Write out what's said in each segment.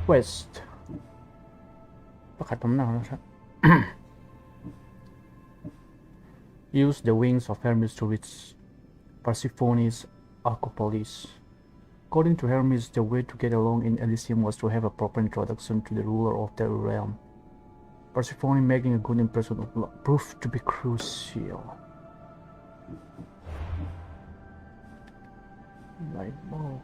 Quest ประกาศตำแหน่งนะครับ Use the wings of Hermes to reach Persephone's Acropolis. According to Hermes, the way to get along in Elysium was to have a proper introduction to the ruler of the realm. Persephone making a good impression proved to be crucial. Light bulb.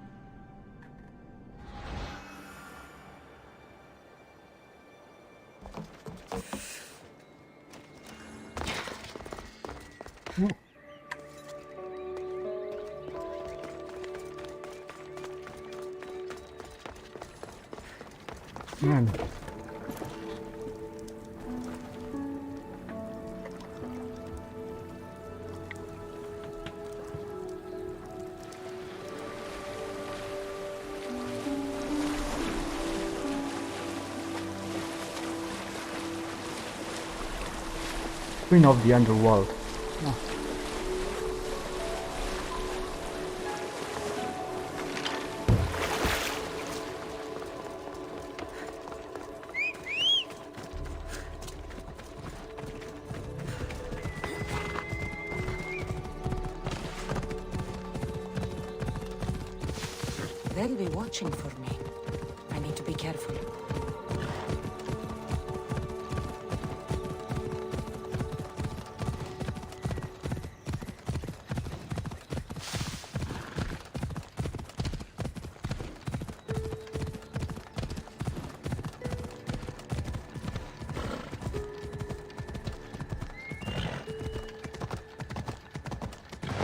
Man. Queen of the Underworld. Oh. They'll be watching for me. I need to be careful.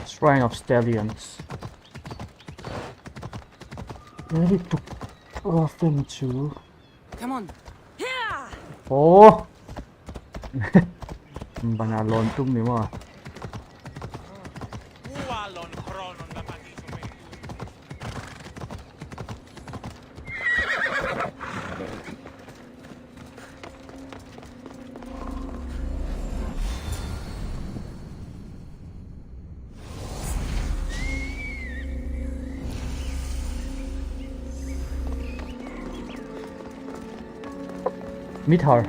Shrine of Stallions. Ready to them too. Come on. Yeah. Oh. Banalon tum ni mo. Meet her.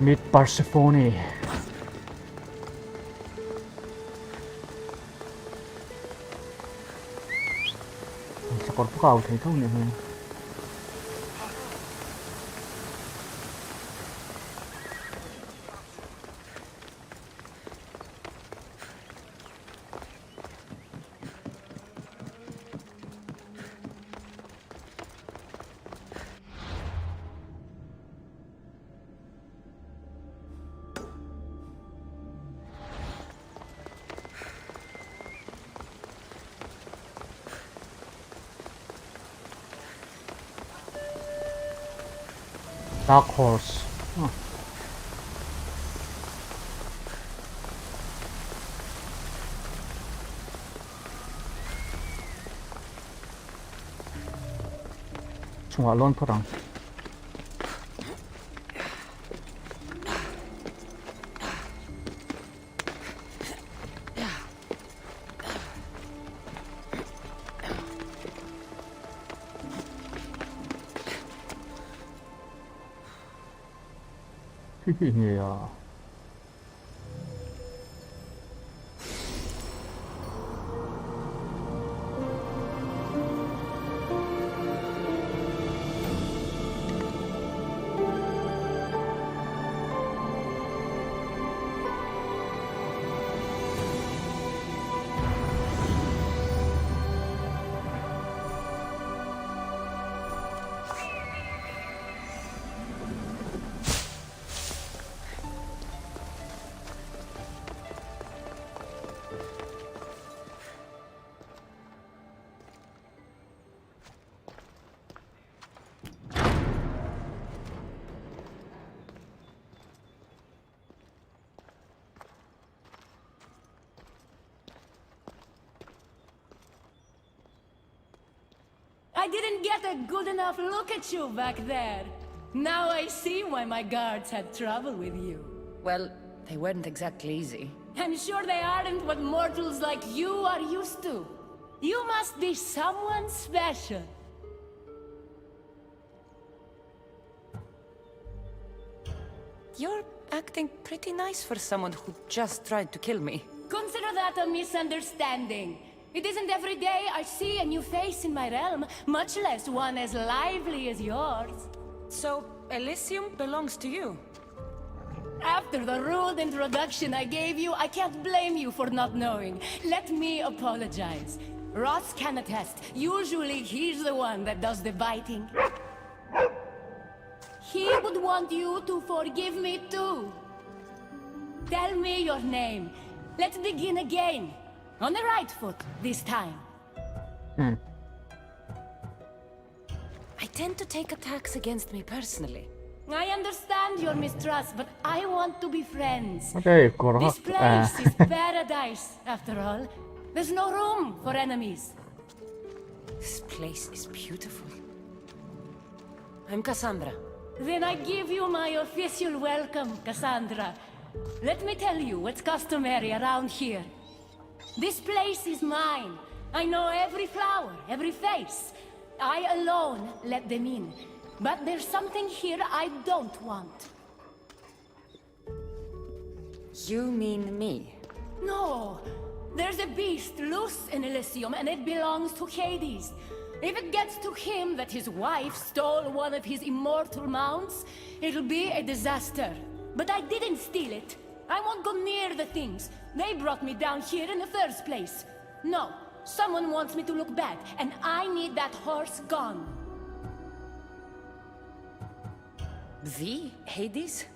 Meet Persephone. Sao còn có cầu thấy không nhỉ? Dark Horse. Oh. Chung lon perang. Yeah. I didn't get a good enough look at you back there. Now I see why my guards had trouble with you. Well, They weren't exactly easy. I'm sure they aren't what mortals like you are used to. You must be someone special. You're acting pretty nice for someone who just tried to kill me. Consider that a misunderstanding. It isn't every day I see a new face in my realm, much less one as lively as yours. So, Elysium belongs to you? After the rude introduction I gave you, I can't blame you for not knowing. Let me apologize. Ross can attest. Usually he's the one that does the biting. He would want you to forgive me too. Tell me your name. Let's begin again. On the right foot, this time. I tend to take attacks against me personally. I understand your mistrust, but I want to be friends. Okay, This place is paradise, after all. There's no room for enemies. This place is beautiful. I'm Cassandra. Then I give you my official welcome, Cassandra. Let me tell you what's customary around here. This place is mine. I know every flower, every face. I alone let them in. But there's something here I don't want. You mean me? No. There's a beast loose in Elysium, and it belongs to Hades. If it gets to him that his wife stole one of his immortal mounts, it'll be a disaster. But I didn't steal it. I won't go near the things. They brought me down here in the first place. No, someone wants me to look bad, and I need that horse gone. The Hades?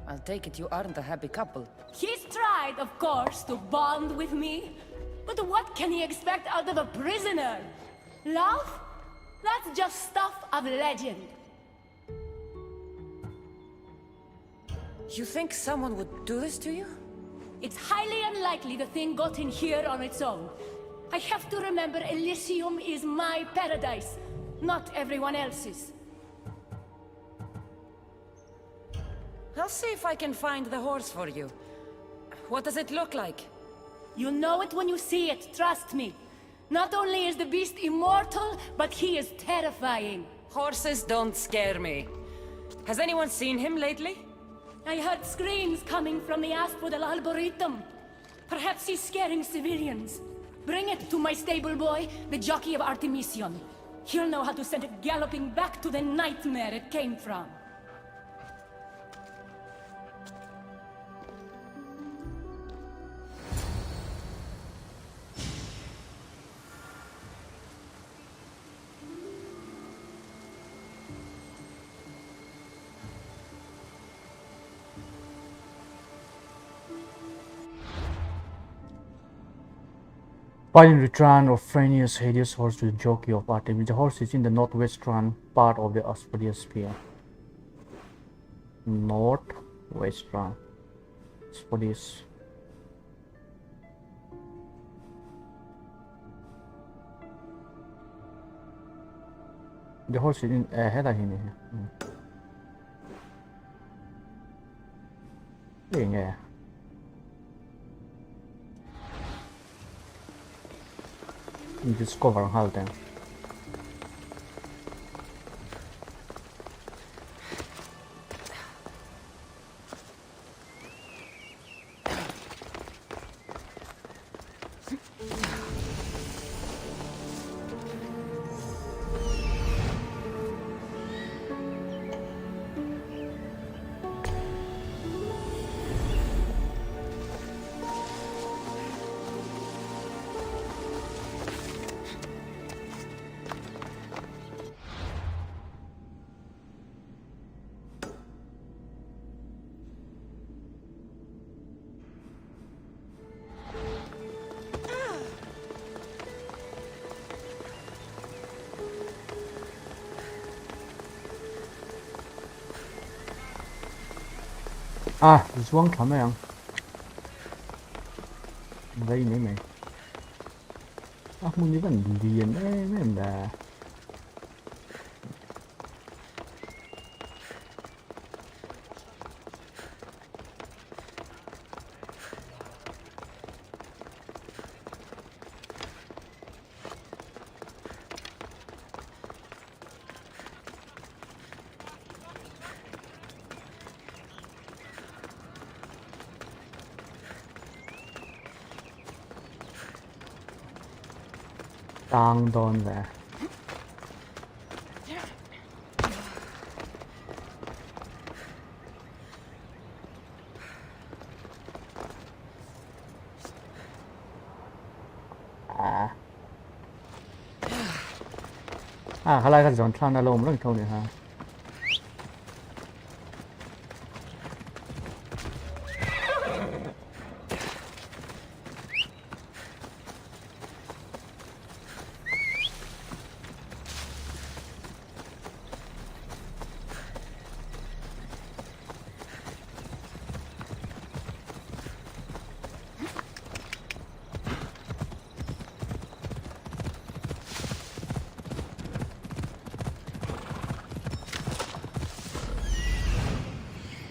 I'll take it you aren't a happy couple. He's tried, of course, to bond with me. But what can he expect out of a prisoner? Love? That's just stuff of legend. You think someone would do this to you? It's highly unlikely the thing got in here on its own. I have to remember Elysium is my paradise, not everyone else's. I'll see if I can find the horse for you. What does it look like? You'll know it when you see it, trust me. Not only is the beast immortal, but he is terrifying. Horses don't scare me. Has anyone seen him lately? I heard screams coming from the Asphodel Arboretum. Perhaps he's scaring civilians. Bring it to my stable boy, the jockey of Artemision. He'll know how to send it galloping back to the nightmare it came from. Find return of Phineas Hades' horse to the jockey of Artemis. The horse is in the northwestern part of the Asphodel sphere. Northwestern Asphodel. The horse is in 해당이네. 네. Discover Halden. À, xuống thả mày ăn. Đây mấy mày. Muốn như vậy đi đấy mấy em đã. Đang đòn về. Halai kan zon tlan alom lang thau ni ha.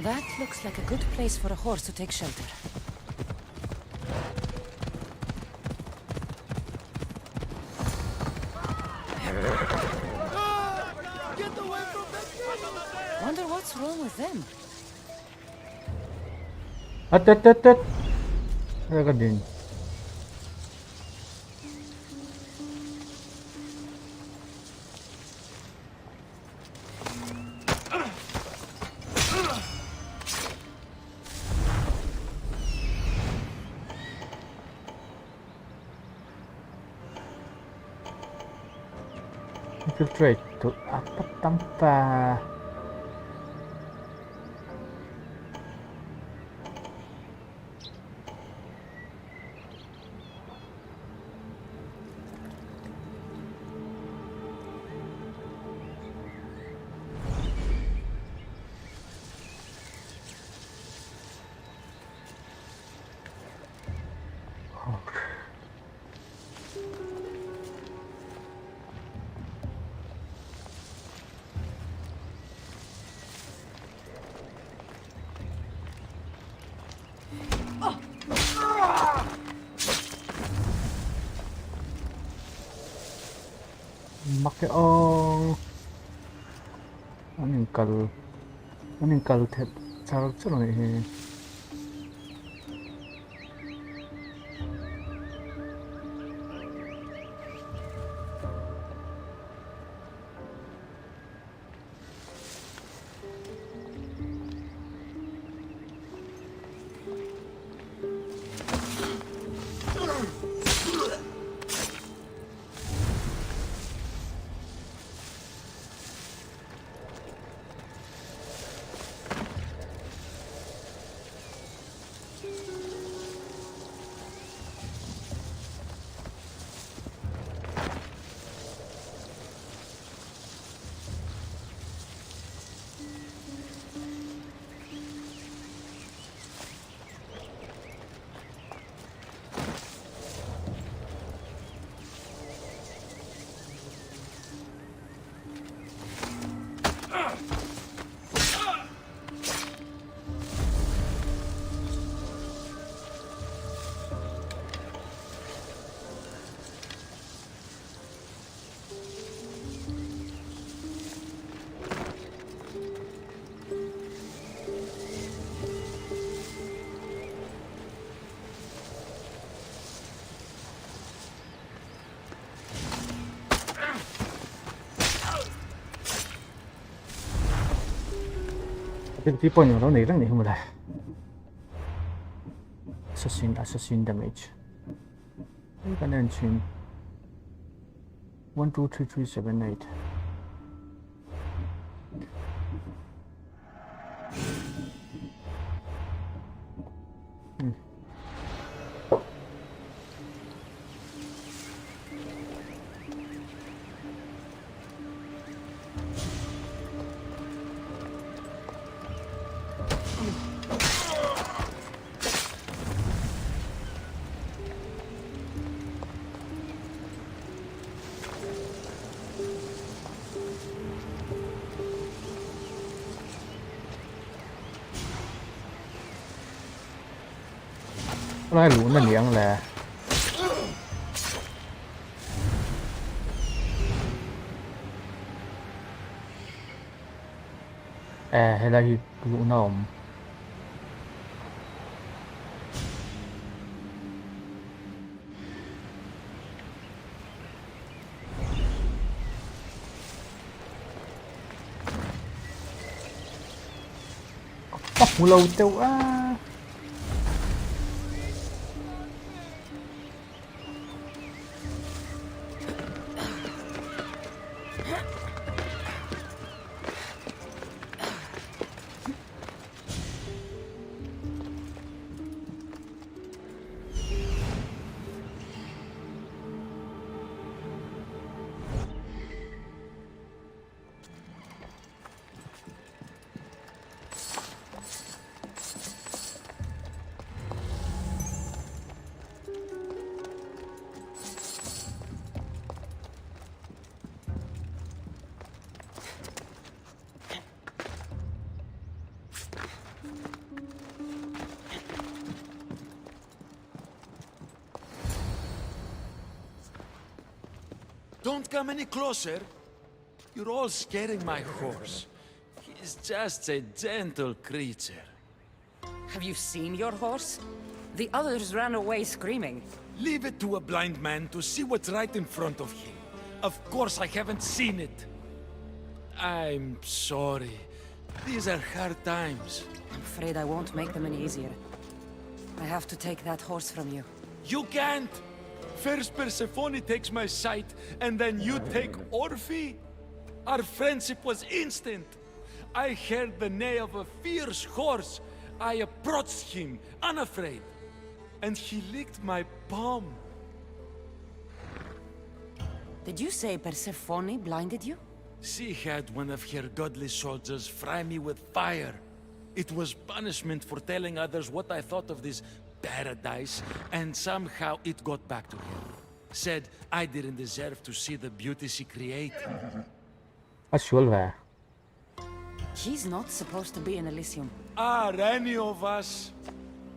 That looks like a good place for a horse to take shelter. Wonder what's wrong with them. At. Ada din. Infiltrate to apa tanpa Make ong aning kal thet sarak chalo he Cái point nhỏ đó này rất này không là assassin damage. Cái này chuyển 1 2 3 3 7 8. Nói lũ nó liệng là hay là lũ nó Wah, mula uteu. Ah. Don't come any closer. You're all scaring my horse. He's just a gentle creature. Have you seen your horse? The others ran away screaming. Leave it to a blind man to see what's right in front of him. Of course I haven't seen it. I'm sorry. These are hard times. I'm afraid I won't make them any easier. I have to take that horse from you. You can't! First Persephone takes my sight, and then you take Orphe? Our friendship was instant. I heard the neigh of a fierce horse. I approached him, unafraid. And he licked my palm. Did you say Persephone blinded you? She had one of her godly soldiers fry me with fire. It was punishment for telling others what I thought of this paradise, and somehow it got back to her. Said I didn't deserve to see the beauty she created. Asshole. He's not supposed to be in Elysium. Are any of us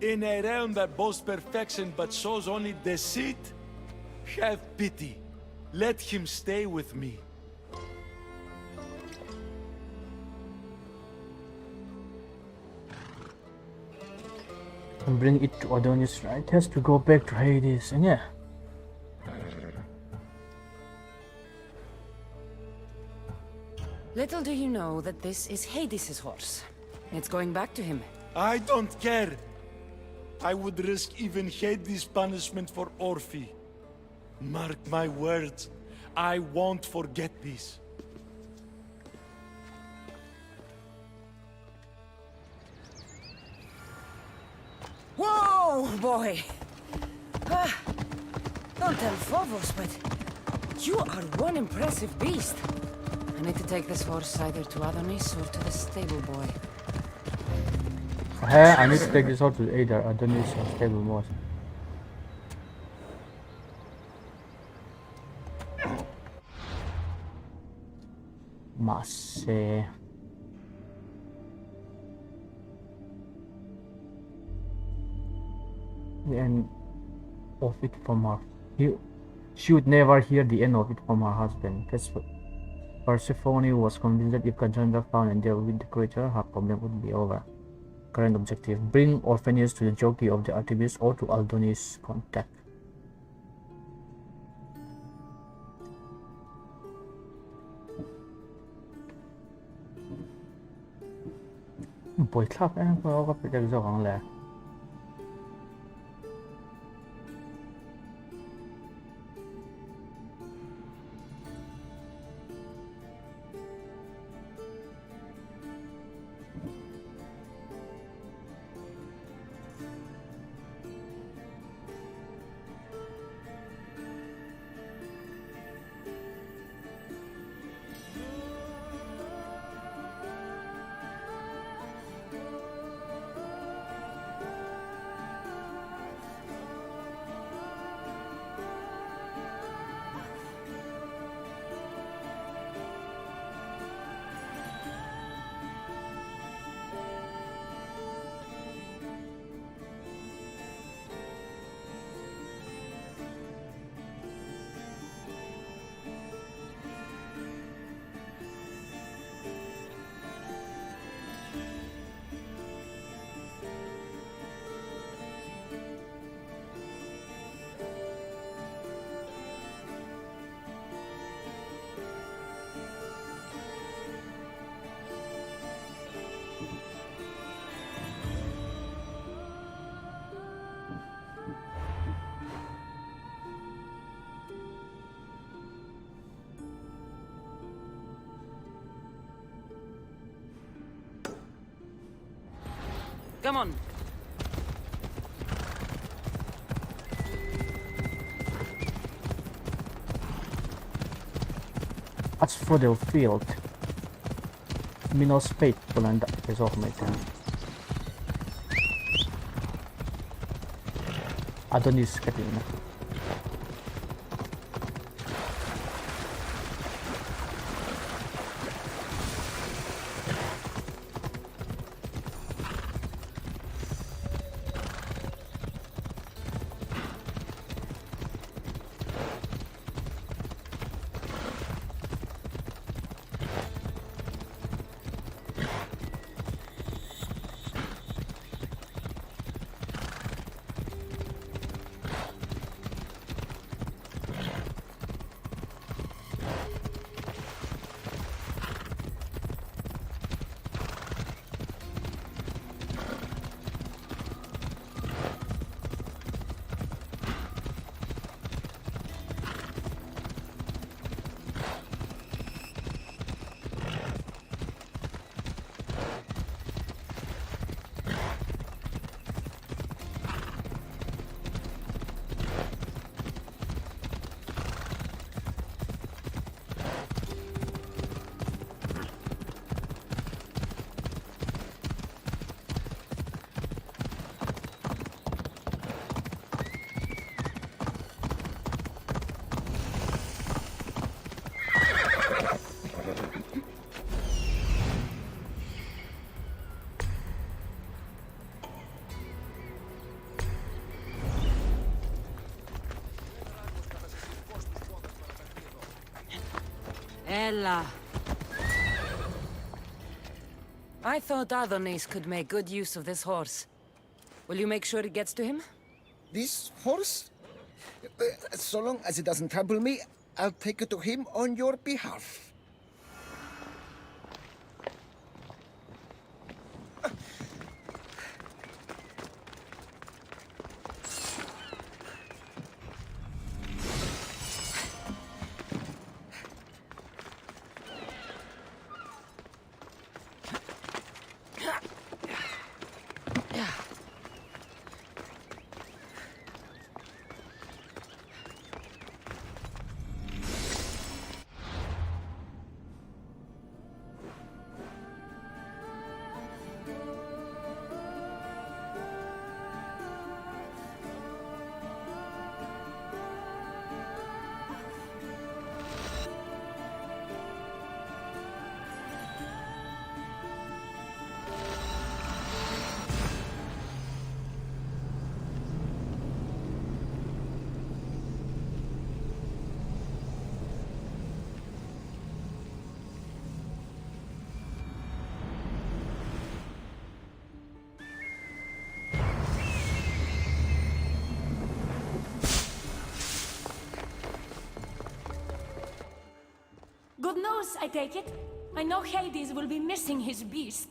in a realm that boasts perfection but shows only deceit? Have pity. Let him stay with me. And bring it to Adonis, right? It has to go back to Hades, and yeah. Little do you know that this is Hades' horse. It's going back to him. I don't care. I would risk even Hades' punishment for Orphe. Mark my words, I won't forget this. Whoa, boy! Don't tell Phobos, but you are one impressive beast. I need to take this horse either to Adonis or to the stable boy. Hey, I need to take this out to either Adonis or stable boss. Masse. The end of it from her. She would never hear the end of it from her husband. That's what Persephone was convinced that if Cassandra found and dealt with the creature, her problem would be over. Current objective: bring Orpheus to the jockey of the Attribution or to Adonis' contact. Buổi club em có phải được rõ là Come on. As for the field, Minos Fate beland is off my turn. Adonis Katina. Ella. I thought Adonis could make good use of this horse. Will you make sure it gets to him? This horse? So long as it doesn't trample me, I'll take it to him on your behalf. Good news, I take it. I know Hades will be missing his beast.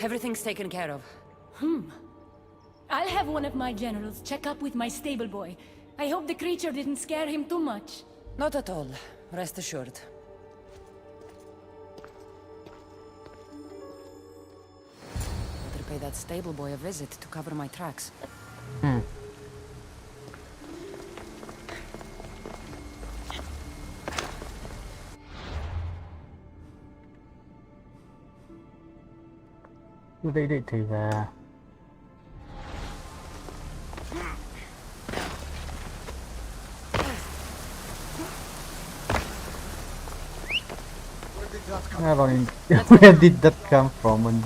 Everything's taken care of. I'll have one of my generals check up with my stable boy. I hope the creature didn't scare him too much. Not at all. Rest assured. Better pay that stable boy a visit to cover my tracks. Đây đây thì là where did that come from? Anh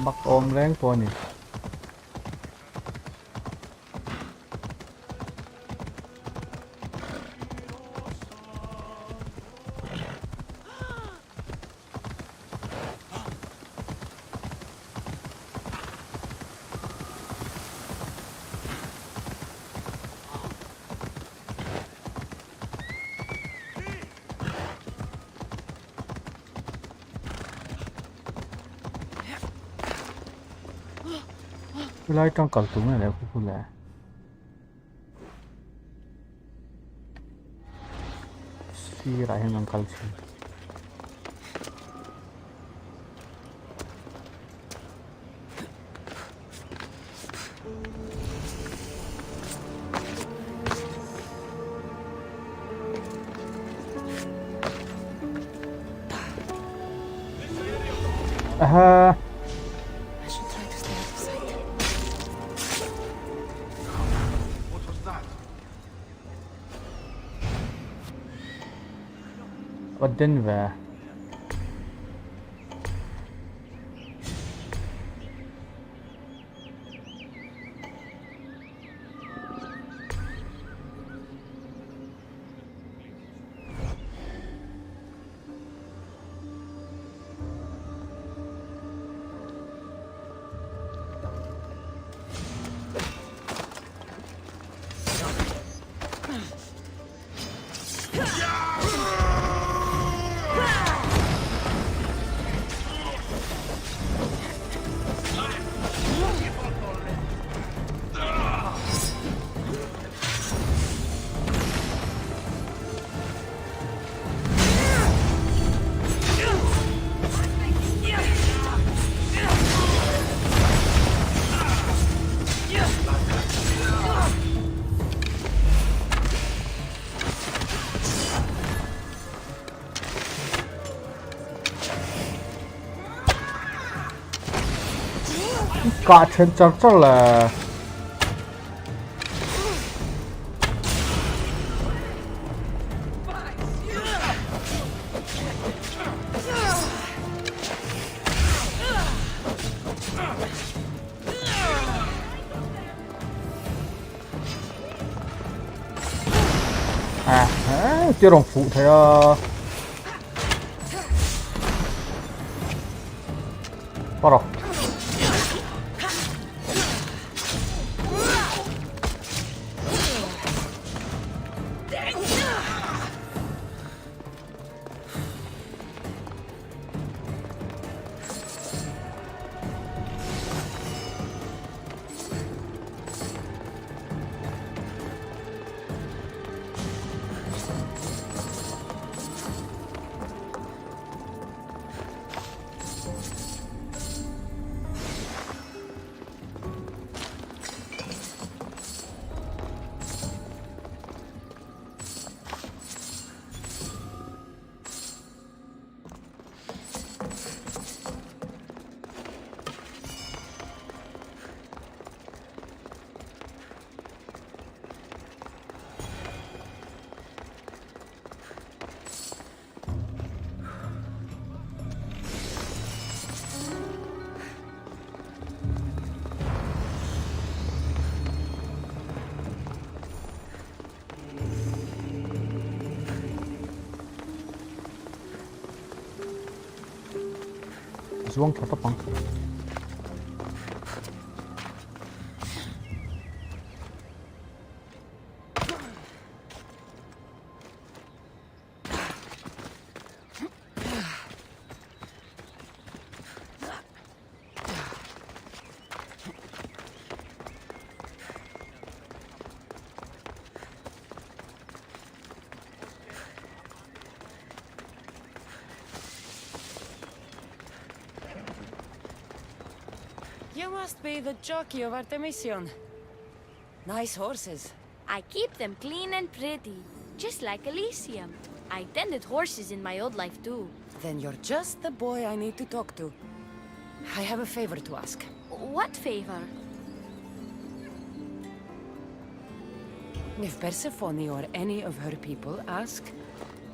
bắt ôm láng qua nè. Cái lối trong cầu tủng này là của là Khi lại hàng kalsi. I should try to stay out of sight. What was that? Ở Denver. Cả trên chắc chắc là tiêu đồng phụ thế bắt đầu. Xuống cho tóc bằng. You must be the jockey of Artemision. Nice horses. I keep them clean and pretty, just like Elysium. I tended horses in my old life too. Then you're just the boy I need to talk to. I have a favor to ask. What favor? If Persephone or any of her people ask,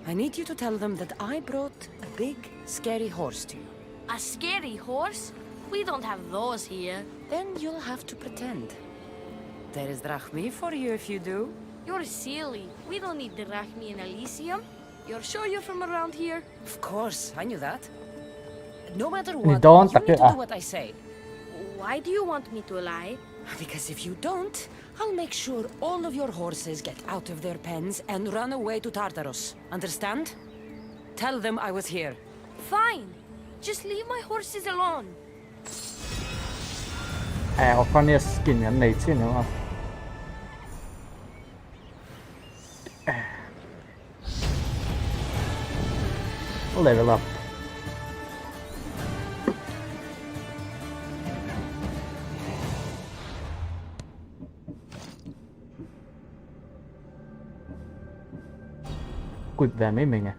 I need you to tell them that I brought a big, scary horse to you. A scary horse? We don't have those here. Then you'll have to pretend. There is drachmi for you if you do. You're silly. We don't need the Drachmi in Elysium. You're sure you're from around here? Of course, I knew that. No matter You what, don't you need to take it. do what I say. Why do you want me to lie? Because if you don't, I'll make sure all of your horses get out of their pens and run away to Tartarus. Understand? Tell them I was here. Fine. Just leave my horses alone. 我翻呢個 skin 緊你先啊嘛。Level up. Quỵt về mấy mình à?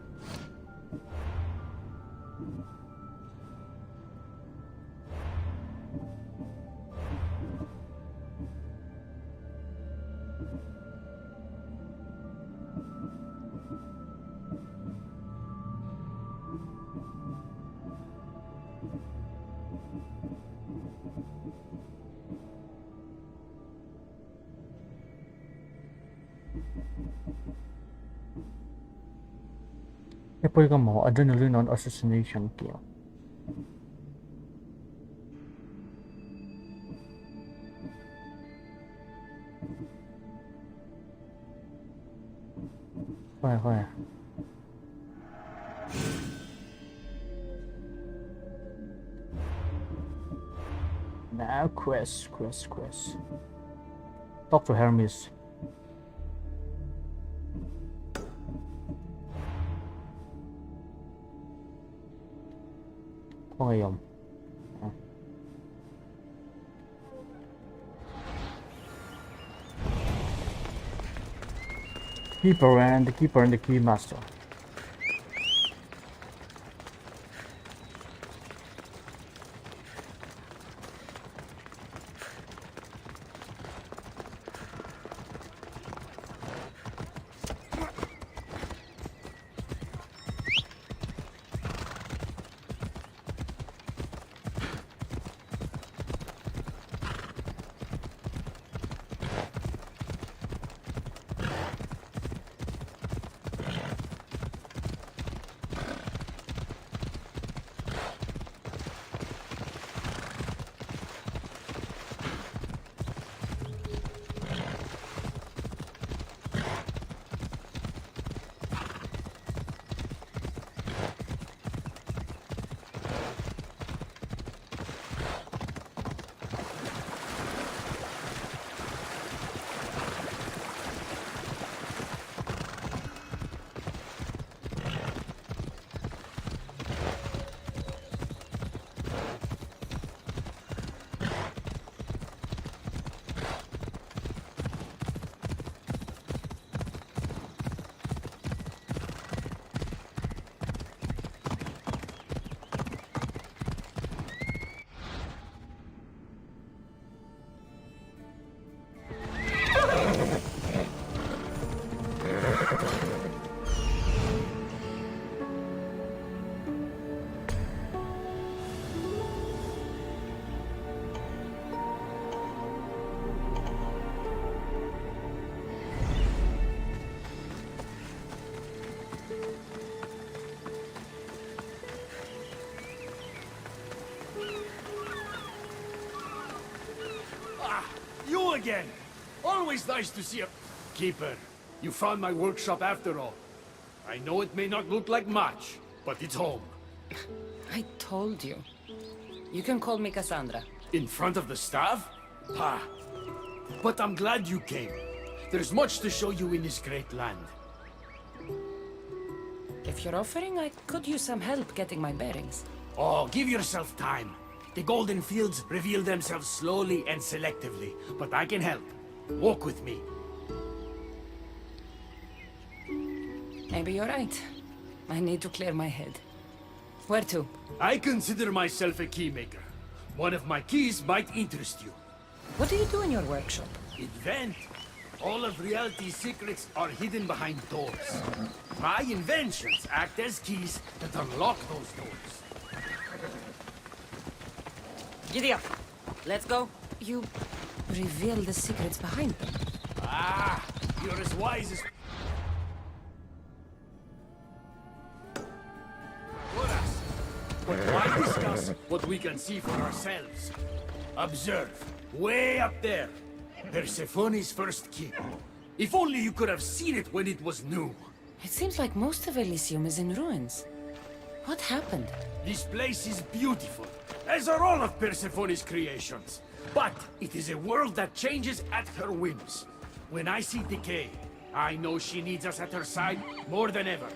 Apple ka mo adrenaline on assassination kill. Khoan. Now quest. Talk to Hermes. Có người không? Keeper and the key master. You again! Always nice to see you. Keeper, you found my workshop after all. I know it may not look like much, but it's home. I told you. You can call me Cassandra. In front of the staff? Ha! But I'm glad you came. There's much to show you in this great land. If you're offering, I could use some help getting my bearings. Oh, give yourself time. The golden fields reveal themselves slowly and selectively, but I can help. Walk with me. Maybe you're right. I need to clear my head. Where to? I consider myself a keymaker. One of my keys might interest you. What do you do in your workshop? Invent. All of reality's secrets are hidden behind doors. My inventions act as keys that unlock those doors. Giddy up. Let's go. You reveal the secrets behind them. Ah, you're as wise as... But why discuss what we can see for ourselves? Observe, way up there, Persephone's first keep. If only you could have seen it when it was new. It seems like most of Elysium is in ruins. What happened? This place is beautiful, as are all of Persephone's creations. But it is a world that changes at her whims. When I see decay, I know she needs us at her side more than ever.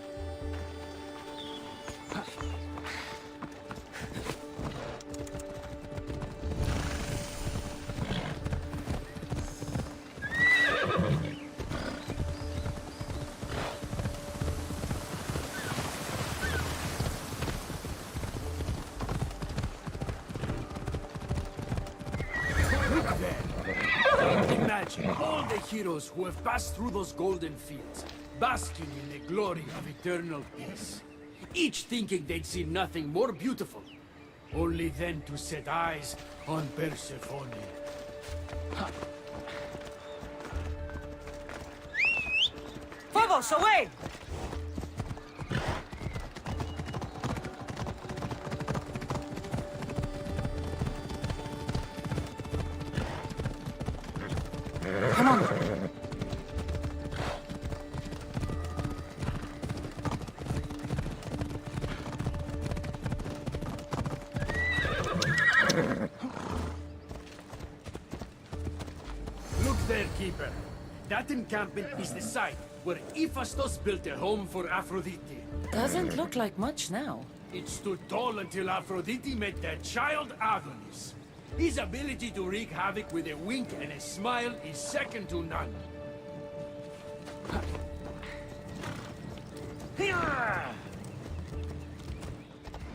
Imagine all the heroes who have passed through those golden fields, basking in the glory of eternal peace. Each thinking they'd see nothing more beautiful, only then to set eyes on Persephone. Phobos, away! Come on. Look there, Keeper. That encampment is the site where Hephaestus built a home for Aphrodite. Doesn't look like much now. It stood tall until Aphrodite met their child Adonis. His ability to wreak havoc with a wink and a smile is second to none.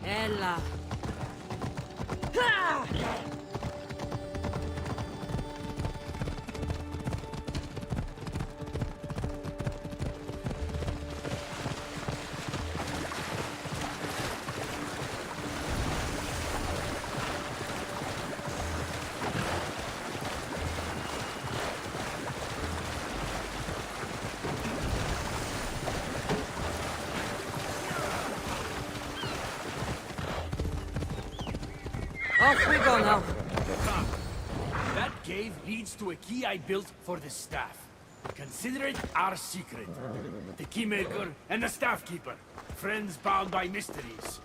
Ella. Off we go now. Come. That cave leads to a key I built for the staff. Consider it our secret. The keymaker and the staff keeper. Friends bound by mysteries.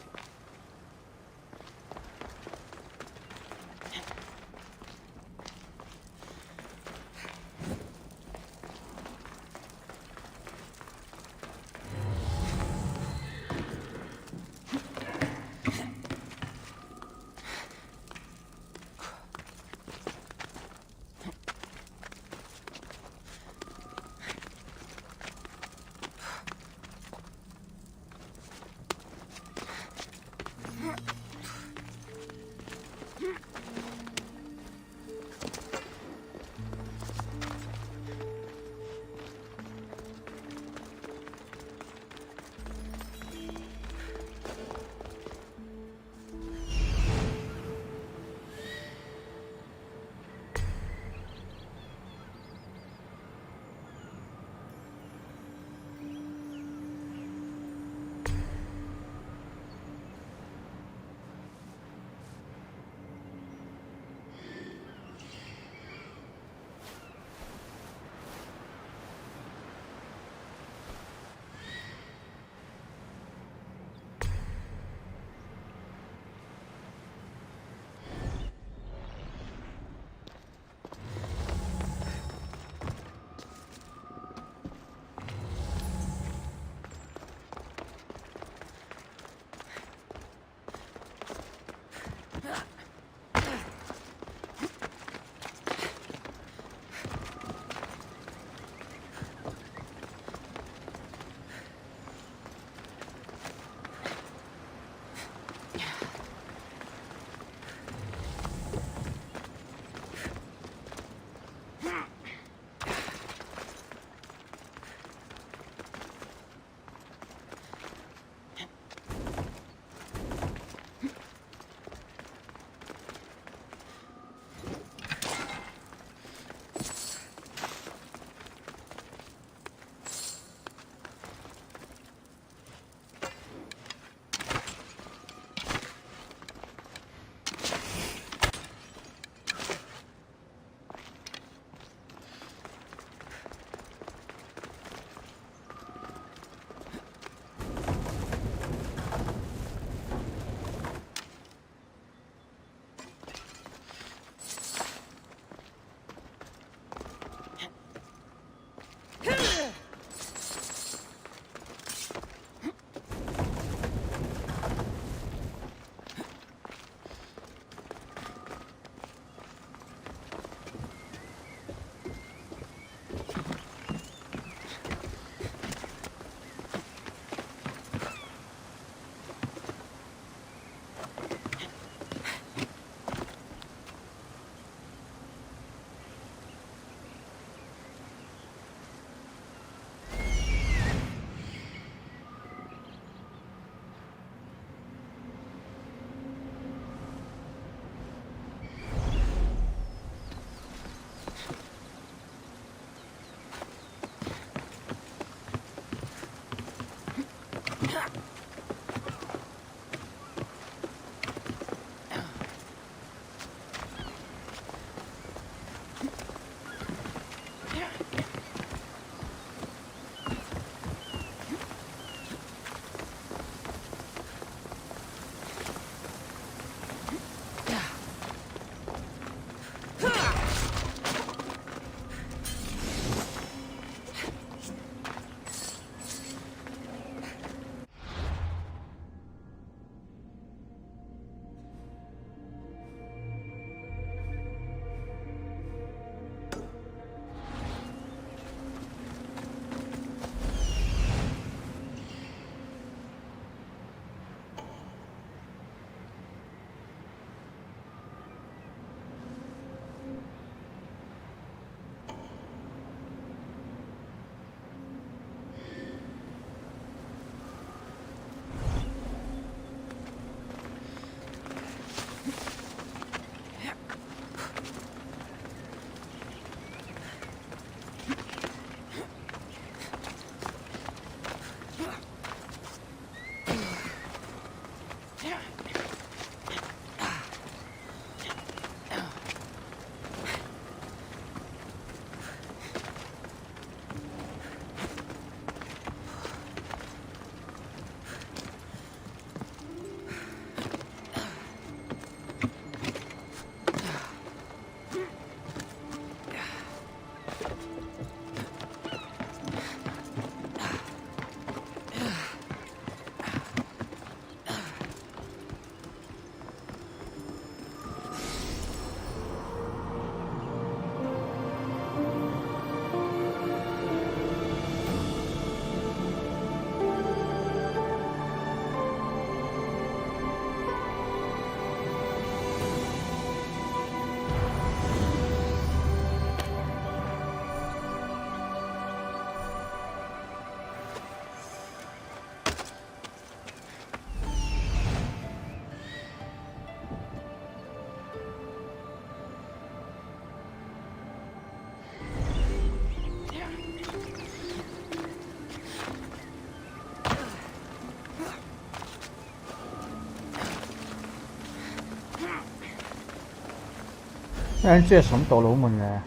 啱即係上道路好悶嘅，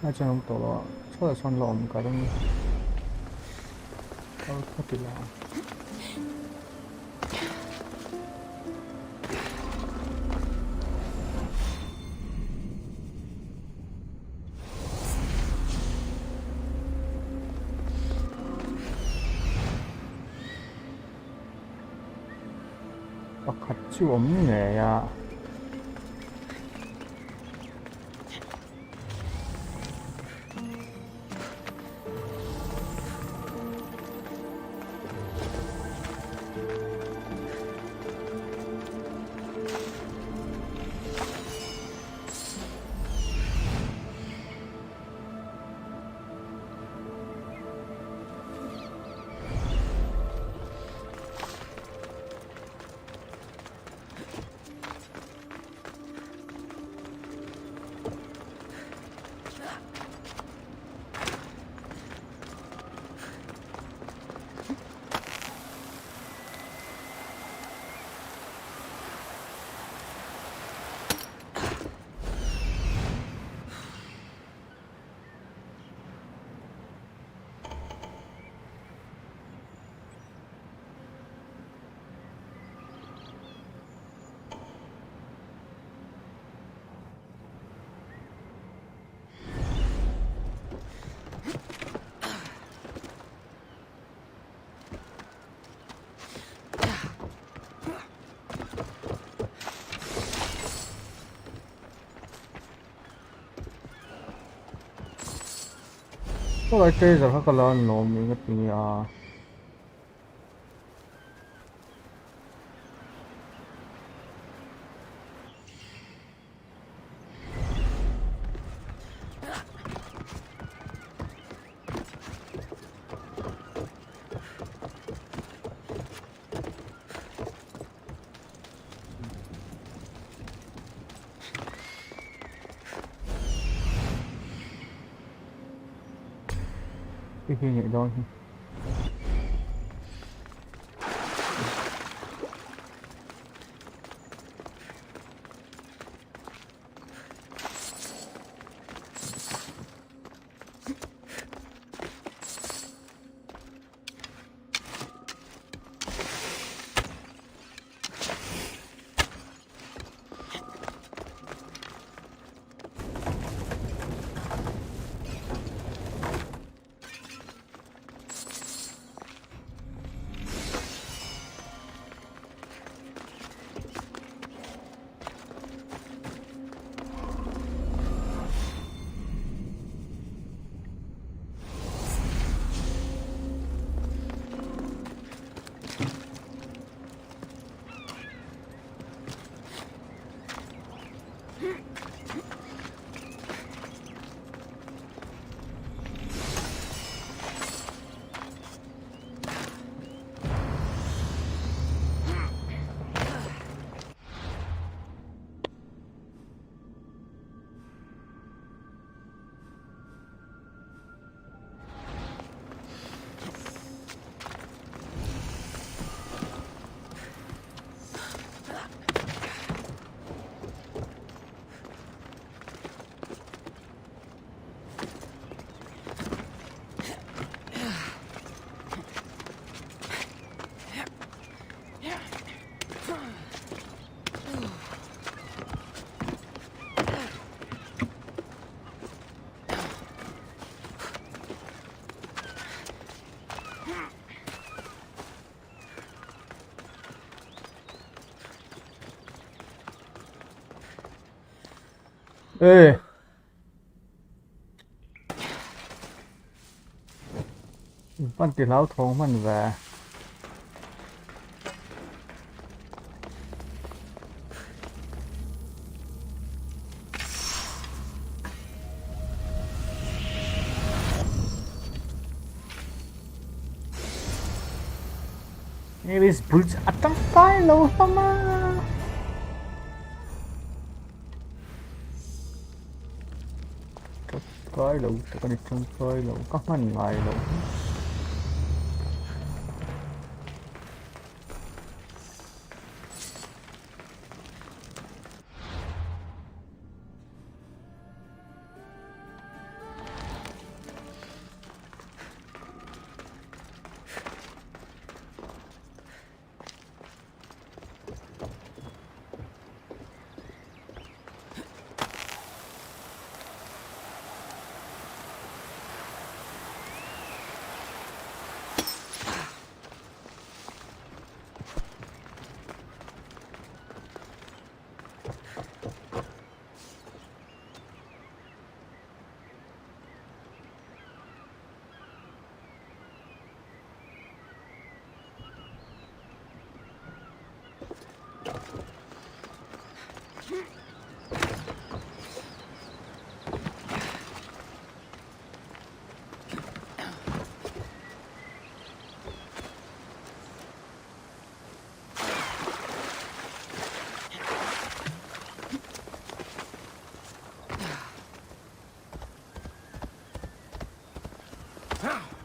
一陣咁道路，初日上路唔覺得好特別啦。我靠，招咁嘢呀！Kok aja sa kakalaan lo, ingat ini ah. Cái vậy thôi. Ê, văn tiền lão thong mình về. It is bulls at the final, mama. Coi lũ, tụi con đi trong coi lũ, có mình ngoài lũ.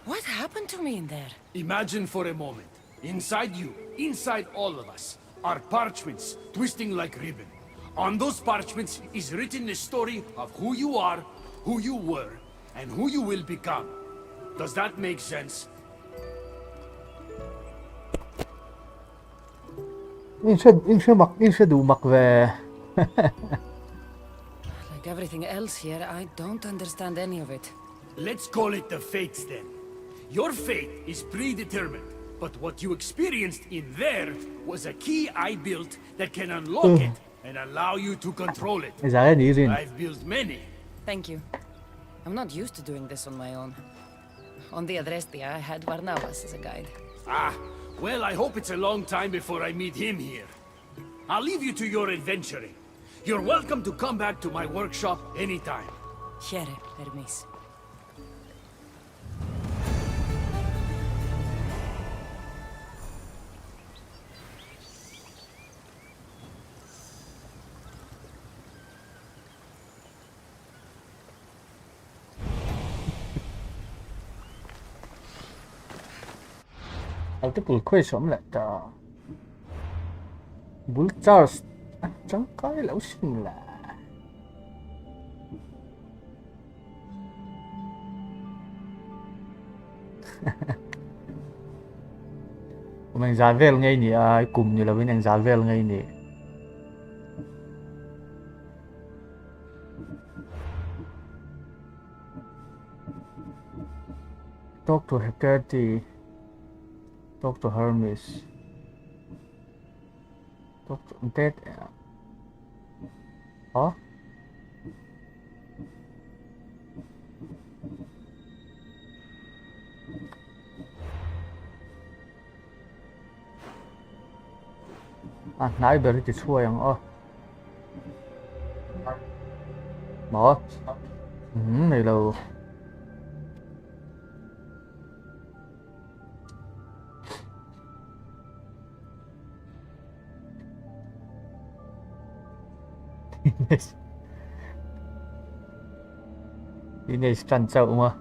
What happened to me in there? Imagine for a moment, inside you, inside all of us, are parchments twisting like ribbon. On those parchments is written a story of who you are, who you were, and who you will become. Does that make sense? In sẽ đủ mặc về. Like everything else here, I don't understand any of it. Let's call it the fates then. Your fate is predetermined, but what you experienced in there was a key I built that can unlock it and allow you to control it. I've built many. Thank you. I'm not used to doing this on my own. On the Adrestia, I had Varnavas as a guide. Ah, well, I hope it's a long time before I meet him here. I'll leave you to your adventuring. You're welcome to come back to my workshop anytime. Here, Hermes. Multiple question lại ta. Bull Charles chẳng cái lão sinh là. Mình giá vel ngay nè, ai cùng như là bên anh giá vel ngay nè. Talk to Hecate. Talk to Hermes. Talk to Undead. Hả? À, nãy giờ thì xua yang mở. Này là Teenage Trăn mà.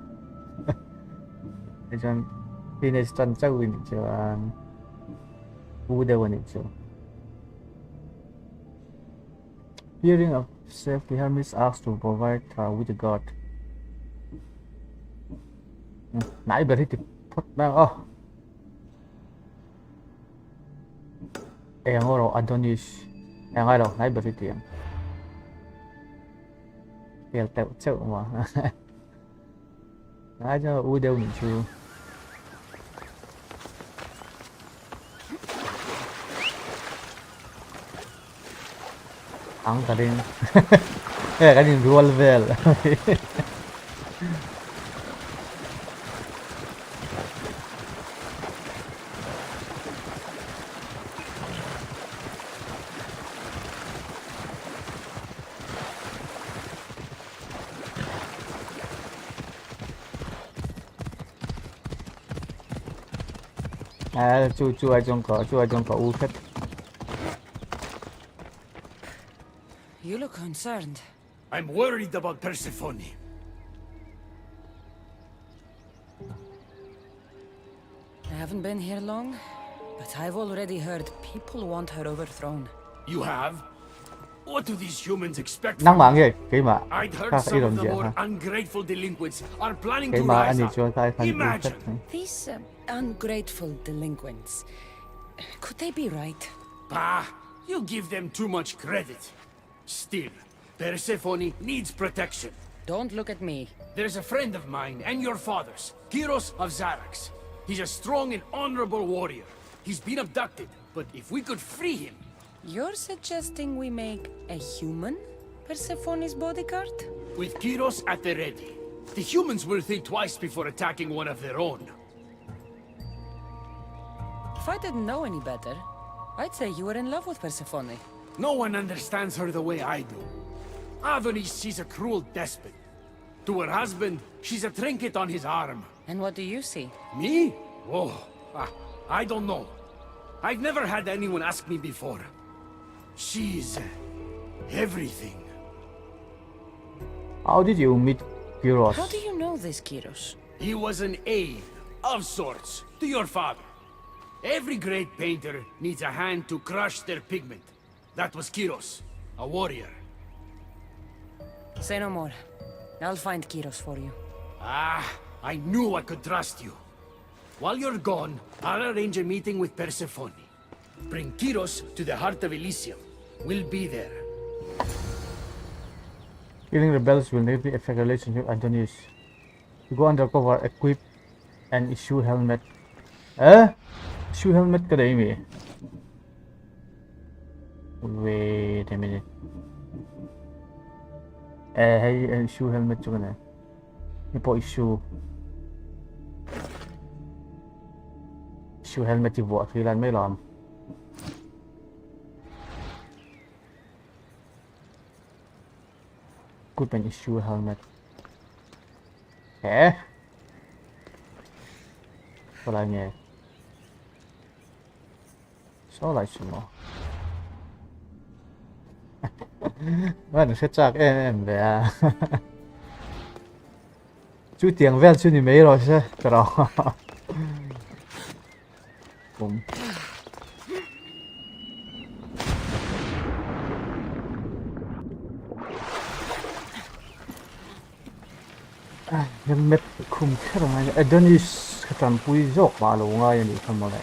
Teenage Trăn Châu ini cuman udah wanita. Hearing of safety, Hermes asked to provide with the god. Nãy giờ thì phốt đang em ngồi Adonis em ai đâu nãy giờ thì tiền tiền tẹo chậu mà nãy giờ u đều mình chưa ăn cả đêm cái gì rùa về là à chu ai trong có u phết. You look concerned. I'm worried about Persephone. I haven't been here long, but I've already heard people want her overthrown. You have? What do these humans expect Năng from mạng me? gì cái mà I'd heard khác some ý of đồng the diện more ha ungrateful delinquents are planning cái to mà anh rise đi cho up. khai thành u phết. Imagine. These ungrateful delinquents. Could they be right? Ah, you give them too much credit. Still, Persephone needs protection. Don't look at me. There's a friend of mine and your father's, Kyros of Xarax. He's a strong and honorable warrior. He's been abducted, but if we could free him... You're suggesting we make a human Persephone's bodyguard? With Kyros at the ready, the humans will think twice before attacking one of their own. If I didn't know any better, I'd say you were in love with Persephone. No one understands her the way I do. Adonis, she's a cruel despot. To her husband, she's a trinket on his arm. And what do you see? Me? Oh, I don't know. I've never had anyone ask me before. She's everything. How did you meet Kyros? How do you know this, Kyros? He was an aide, of sorts, to your father. Every great painter needs a hand to crush their pigment. That was Kyros, a warrior. Say no more. I'll find Kyros for you. Ah, I knew I could trust you. While you're gone, I'll arrange a meeting with Persephone. Bring Kyros to the heart of Elysium. We'll be there. Killing rebels will negatively affect relationship with Adonis. You go undercover, equip, and issue helmet. Issue helmet cái đấy mày. Wait a minute. Hay issue helmet cho cái này. Cái bộ issue helmet chỉ vội khi làm mấy làm. Equip and issue helmet. Có lại nghe. Sao lại什么? Bạn sẽ chắc em về à? Chú tiền vel chú 你没了是？知道？ผมยังเม็ดคุมแค่ตรงไหนเอดอนิสขจันปุยโยกมาลงง่ายนี่ทำอะไร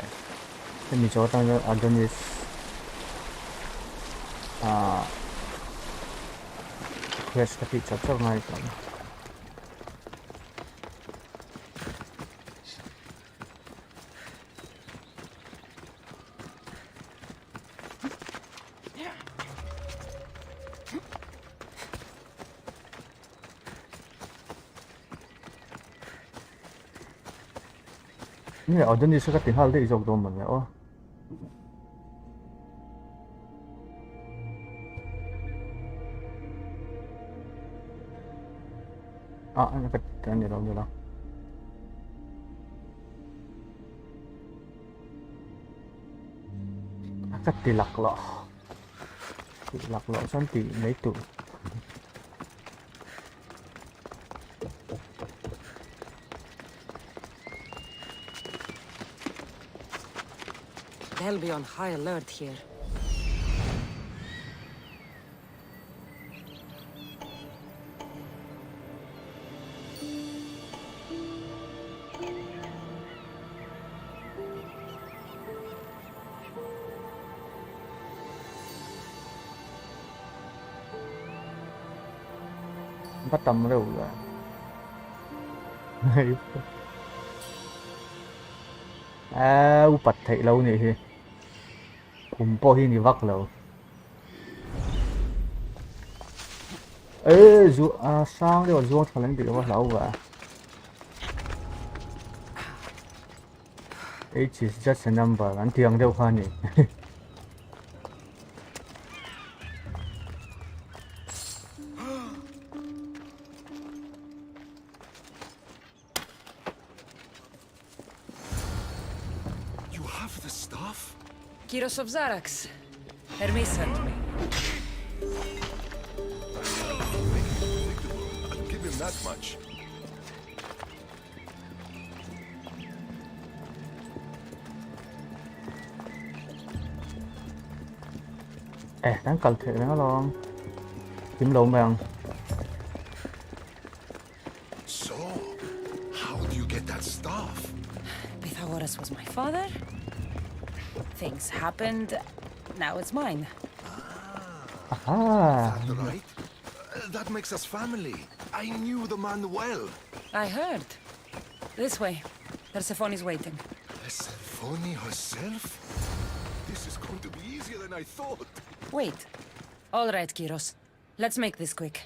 จะมีโจทย์ตั้งแต่เอดอนิสเควสกติจับจ้องง่ายก่อนนี่เอาเดี๋ยวนี้สักติฮัลได้จบตรงมันเลยอ๋ออันนี้ก็อันนี้เราดูแล้วก็ตีหลักเหรอฉันตีไม่ถูกThey'll be on high alert here. Bắt tầm đâu rồi u bật thị lâu này thì cùng po hi ni vắc lâu Ê, sao đây mà ruộng thằng lên bị nó lâu vậy? Age is just a number. Anh tiếng đâu khoan nhỉ? You have the staff? Kyros of Zarax. Hermes sent me. I'll give him that much. Đáng cần thể nó luôn. Kiếm lộn bằng. So, how do you get that staff? Pythagoras was my father. Things happened. Now it's mine. Ah, Right? That makes us family. I knew the man well. I heard. This way. Persephone's waiting. Persephone herself? This is going to be easier than I thought. Wait. All right, Kyros. Let's make this quick.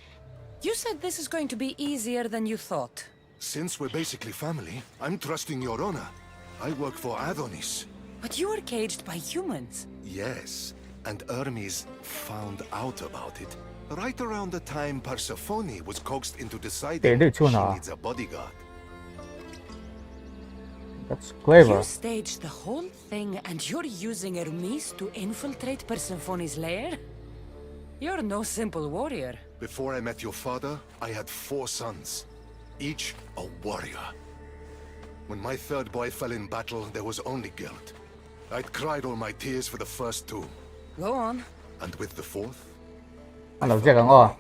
You said this is going to be easier than you thought. Since we're basically family, I'm trusting your honor. I work for Adonis. But you were caged by humans. Yes, and Hermes found out about it. Right around the time Persephone was coaxed into deciding Để she nào? needs a bodyguard. that's clever. You staged the whole thing and you're using Hermes to infiltrate Persephone's lair? You're no simple warrior. Before I met your father, I had 4 sons, each a warrior. When my third boy fell in battle, there was only guilt. I'd cried all my tears for the first 2. Go on. And with the 4th, Anh làm gì cả ngò?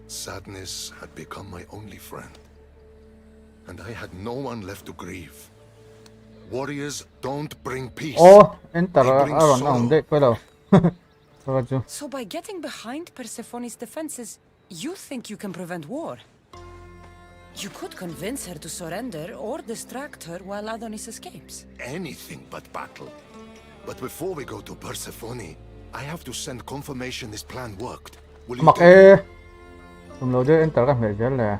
sadness had become my only friend. And I had no one left to grieve. Warriors don't bring peace. Enter Aaron ông đấy quay đầu. Rồi chứ. So by getting behind Persephone's defenses, you think you can prevent war? You could convince her to surrender or distract her while Adonis escapes. Anything but battle. But before we go to Persephone, I have to send confirmation this plan worked. Will you Mặc take ê. Tùm lối đấy enter các người rất là.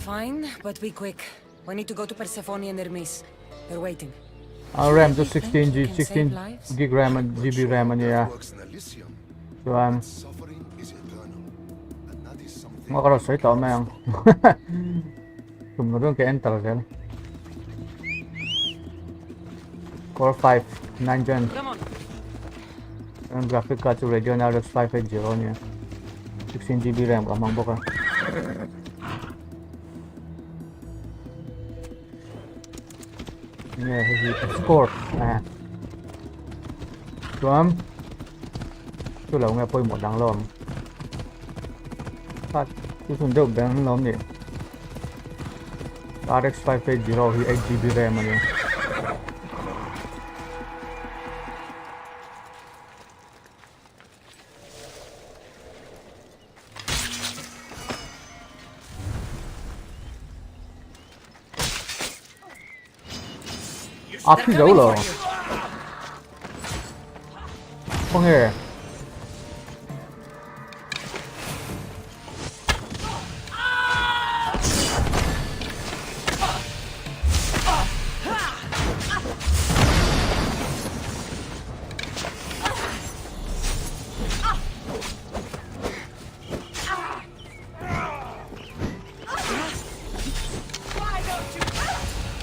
Fine, but be quick. We need to go to Persephone and Hermes. They're waiting. RAM to 16 You can 16 save lives? gig RAM and GB RAM and yeah. works in Elysium? So Suffering is eternal. And that is something nó có được sấy tỏ mang. Tùm lối cái enter rồi. Core 5 9 gen. Come on. And graphic card to Radeon RX 580 niya. 16 GB RAM ka mang boka. Yeah, he score. Đúng. Chú là nghe bôi một đáng lòm. Phát, chú xuống đâu đáng lòm nhỉ. RX 580 he 8GB RAM mà nhỉ. Áp dấu rồi. Không hề.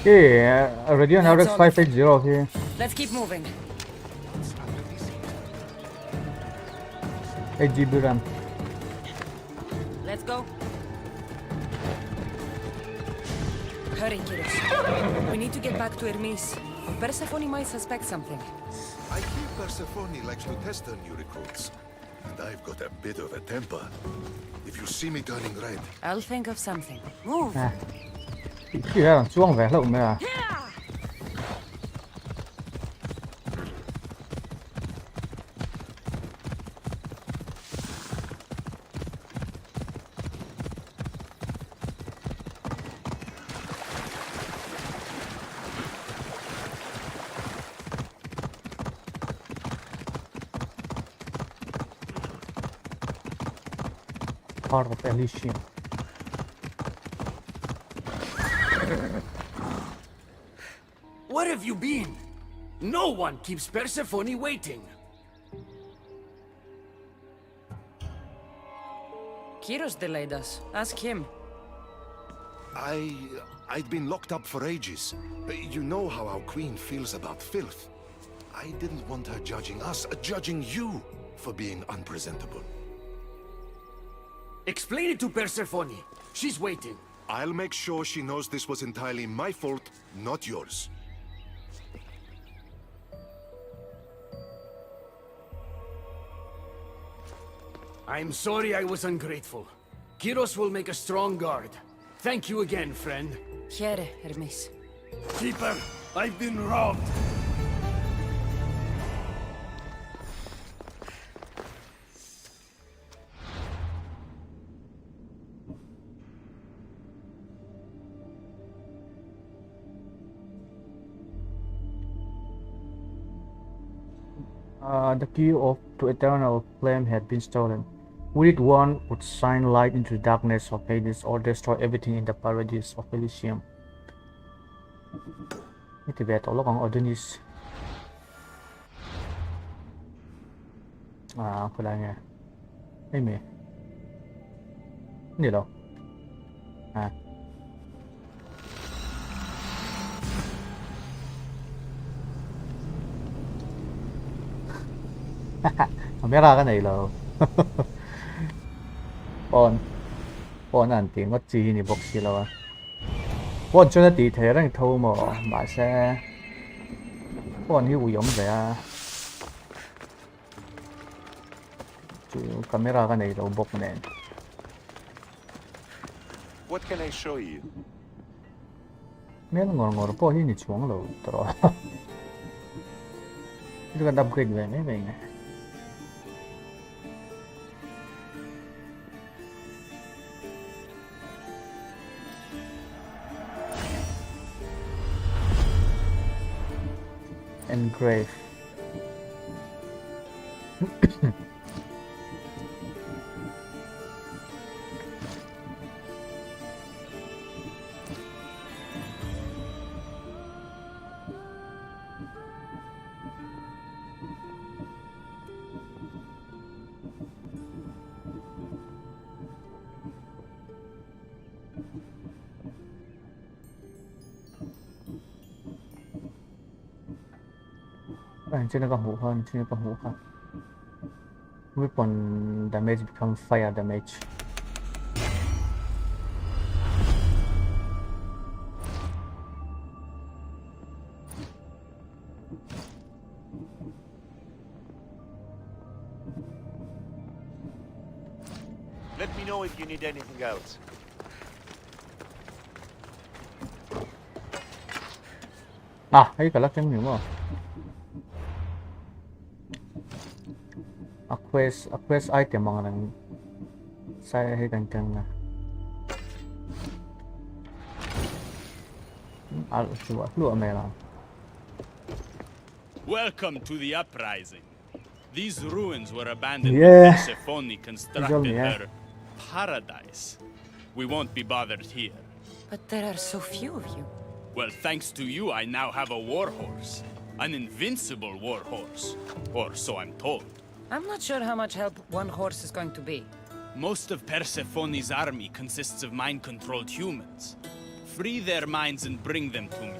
Okay, Radeon RX 580 here. Let's keep moving. 8GB RAM. Let's go. Hurry, Kyros. We need to get back to Hermes. Persephone might suspect something. I hear Persephone likes to test her new recruits. And I've got a bit of a temper. If you see me turning red, I'll think of something. Move. Chỉ là chuông vẻ lộng này à. part of Elysium. Where have you been? No one keeps Persephone waiting. Kyros delayed us. Ask him. I'd been locked up for ages. You know how our queen feels about filth. I didn't want her judging us, judging you for being unpresentable. Explain it to Persephone. She's waiting. I'll make sure she knows this was entirely my fault, not yours. I'm sorry I was ungrateful. Kyros will make a strong guard. Thank you again, friend. Here, Hermes. Keeper, I've been robbed. The key to eternal flame had been stolen. Would it one would shine light into the darkness of Hades or destroy everything in the paradise of Elysium? Ini tiba tolong ang Odyssey. Aku lang Ini. Ini loh. Kamera ka na ilaw. Pon anting có chi ni box gì đâu à. Pon cho nó tí thể đang thâu mà mà xe. Pon hiu giống vậy à. Chú camera cái này đâu bốc nè. What can I show you? Mấy ngồi pon hiu ni chuông lâu rồi. Itu kan upgrade về mấy này. Engrave. Trên nó còn hữu hơn, trên nó còn hữu hơn. Weapon damage become fire damage. Let me know if you need anything else. Thấy cả lắc trắng nhiều không? Quest item mga nang sa higantang na. Welcome to the uprising. These ruins were abandoned Yeah. when Persephone constructed her paradise. We won't be bothered here. But there are so few of you. Well, thanks to you, I now have a warhorse. An invincible warhorse. Or so I'm told. I'm not sure how much help one horse is going to be. Most of Persephone's army consists of mind-controlled humans. Free their minds and bring them to me.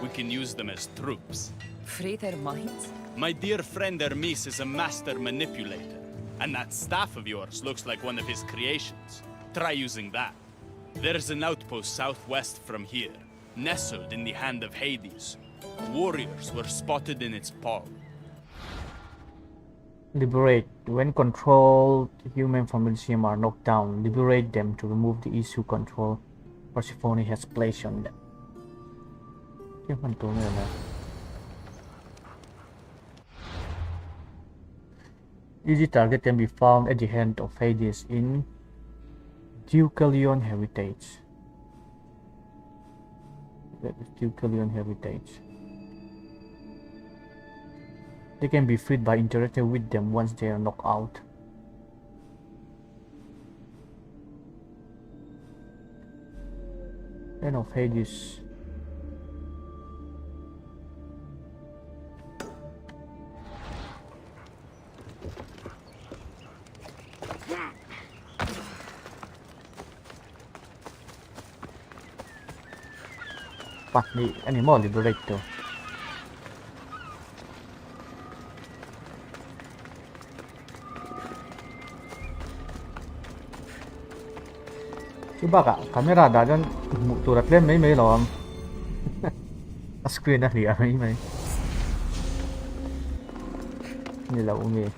We can use them as troops. Free their minds? My dear friend Hermes is a master manipulator. And that staff of yours looks like one of his creations. Try using that. There's an outpost southwest from here, nestled in the hand of Hades. Warriors were spotted in its palm. Liberate. When controlled human from Elysium are knocked down, liberate them to remove the issue control Persephone has placed on them. Easy target can be found at the hand of Hades in Deucalion Heritage. That is Deucalion Heritage. They can be freed by interacting with them once they are knocked out. End of Hades. Fuck the Animal Liberator. Chứ bác ạ, camera đã cho một tủ đặt lên mấy lò screen đã lìa mấy như là ông nghề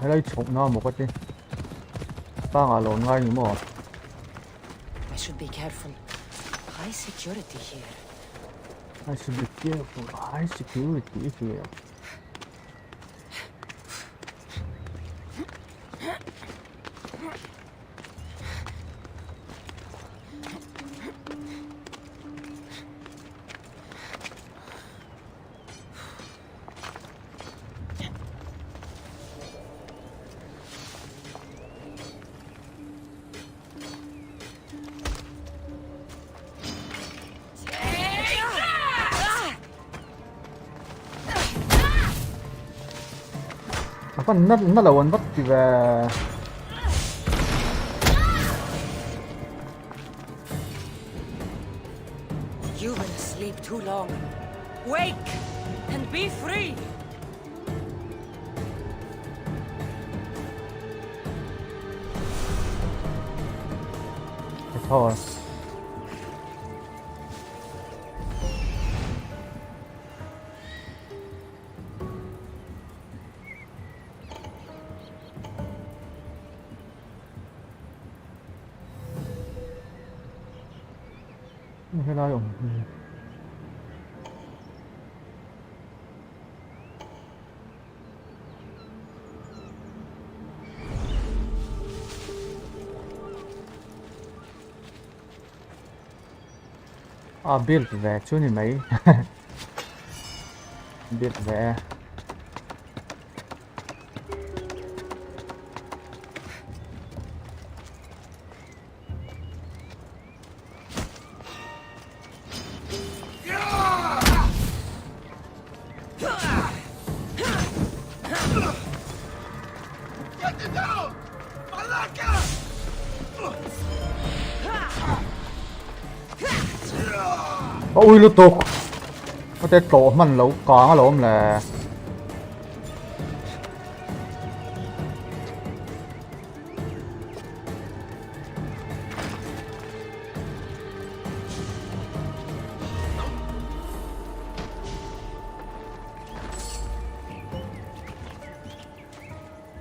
喺呢重啦，冇嗰啲翻下路挨咁喎。I should be careful. High security here. I should be careful. High security here. Nó là quên mất thì về You've been asleep too long. Wake and be free. thôi. Cái đó dùng build về chú này mấy build về ui lụt tục có thể tổ mình lẩu còn cái lỗ là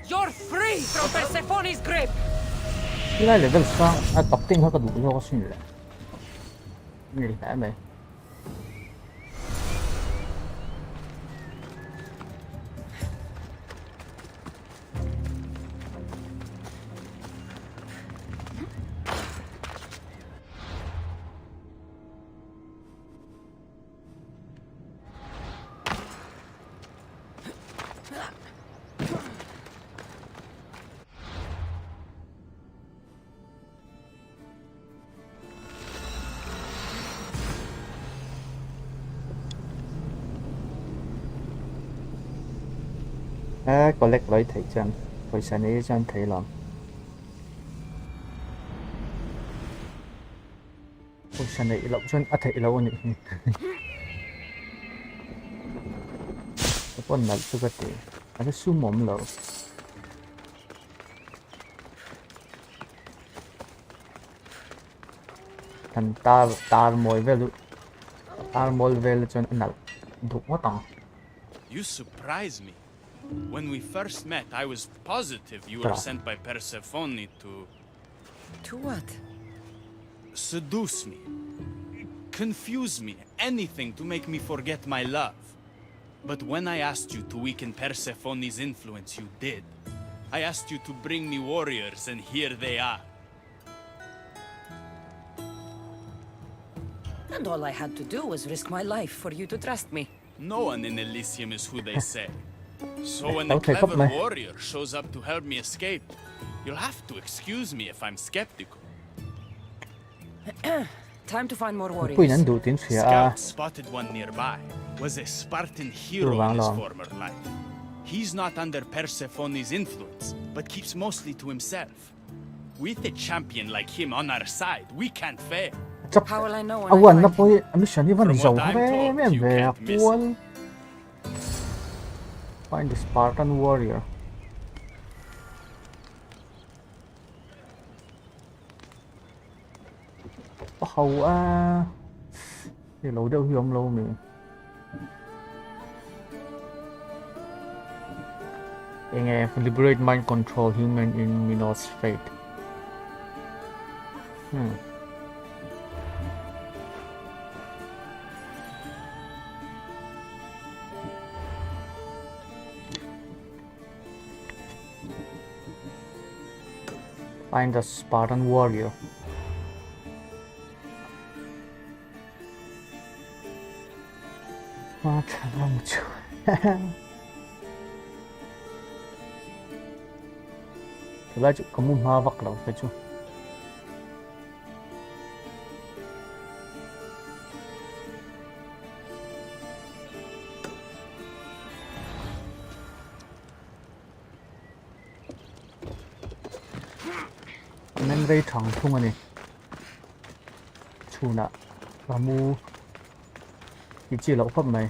You're free from Persephone's grip. cái này level sao tập tinh hơi có đủ cho có suy nghĩ này đã mày có lẽ lấy thị chân hồi sáng ấy chân thấy lòng hồi sáng ấy lộng chân thấy lâu nhỉ cái con này tôi có thể cái số mồm lâu thành ta mồi về chân nào thuộc quá tòng. You surprise me. When we first met, I was positive you were sent by Persephone to... To what? seduce me, confuse me, anything to make me forget my love. But when I asked you to weaken Persephone's influence, you did. I asked you to bring me warriors, and here they are. And all I had to do was risk my life for you to trust me. No one in Elysium is who they say. So when the Okay, clever come on. warrior shows up to help me escape, you'll have to excuse me if I'm skeptical. Time to find more ผู้หญิง warriors. นั้นดูตินเสีย Scout spotted one nearby. Was a Spartan hero in his Long. former life. He's not under Persephone's influence, but keeps mostly to himself. With a champion like him on our side, we can't fail. จะ How will I know when เอา I วันนะ find ปุ้ him? ยอนุชานี่วัน From เจ้า what I'm แม่ told, แม่ you แบบ can't miss ปวน Find the Spartan warrior เขาthì lâu đâu hiểu lâu nữa nghe liberate mind control human in Minos fate Find the Spartan warrior mucho. Thực ra có một hoa vặc đâu phải chứ. Nên đây thằng thung này. Chủ nạ và mu thì chỉ lậu pháp này.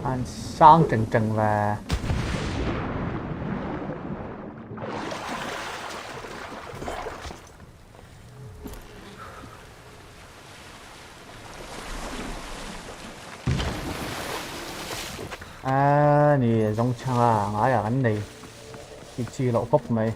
Anh sang trần trần và nè giống chang ngái ở anh này thì chi lậu pháp mày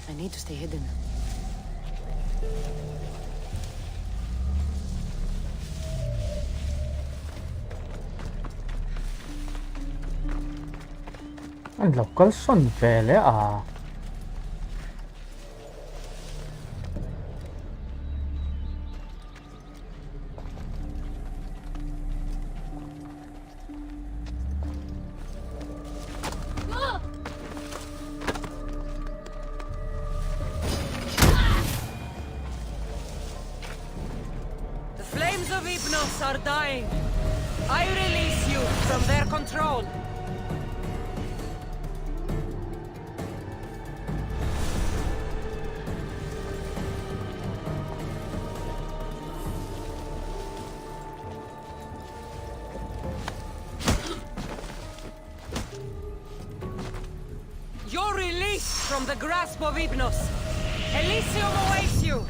I need to stay hidden. anh lộc có xuân về lẽ à Are dying. I release you from their control. You're released from the grasp of Hypnos. Elysium awaits you.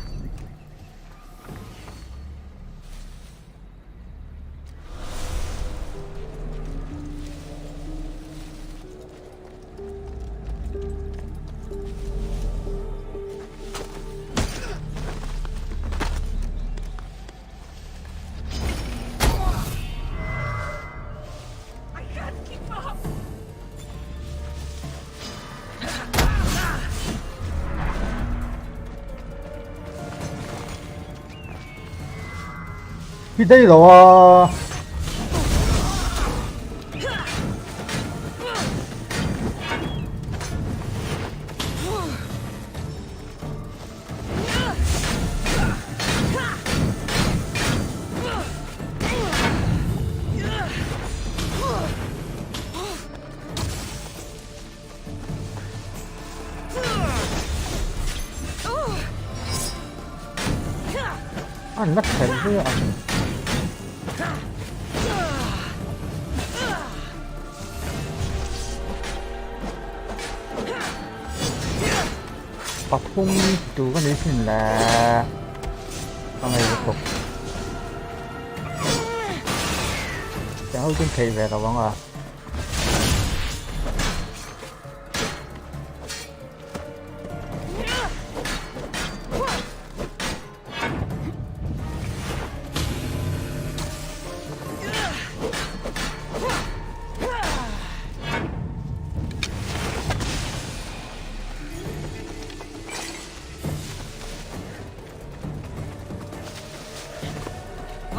đi đây rồi นักแข่งด้วยอ่ะปักพุ่งดูก็นี้สิแหละทำไมจะตกจะเอาขึ้นเทไประวังอ่ะ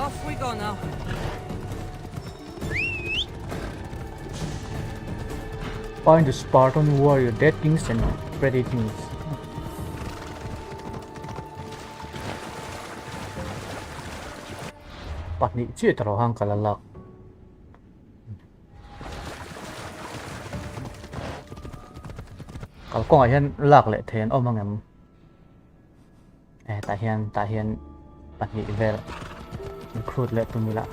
Off we go now. Find the Spartan warrior, dead kings and pretty kings. Bắt nị chưa trò hang cả là lạc. Cả con ai hiện lạc lệ thèn ôm mang em. Tại hiện bắt nị về include lệ tụi mình lại.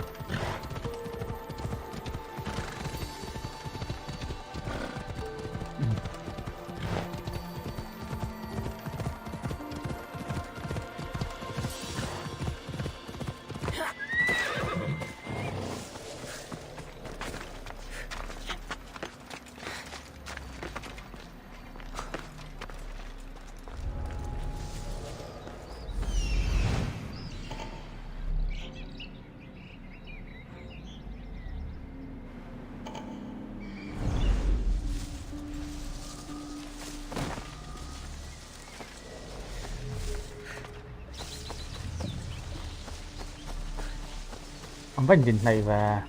Ông bánh nhìn này và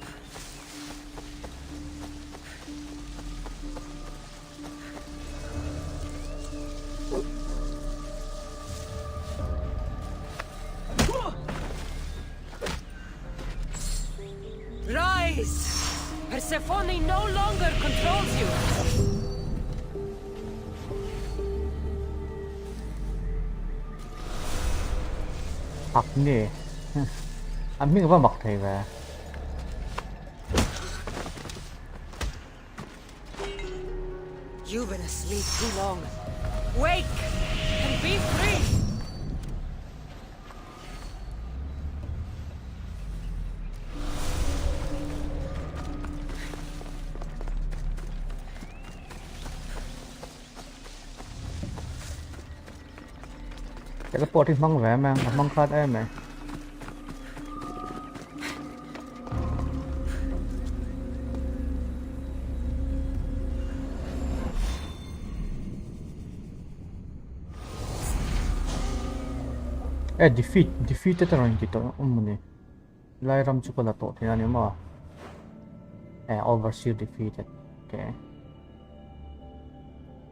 Rise! Persephone no longer controls you. học nghề anh biết có mặt thầy và You've been asleep too long. Wake and be free. cái bộ thì mong vẻ mang mong khát em này defeated orang gitu umumnya Lairam chocolate thì là nếu mà overseer defeated okay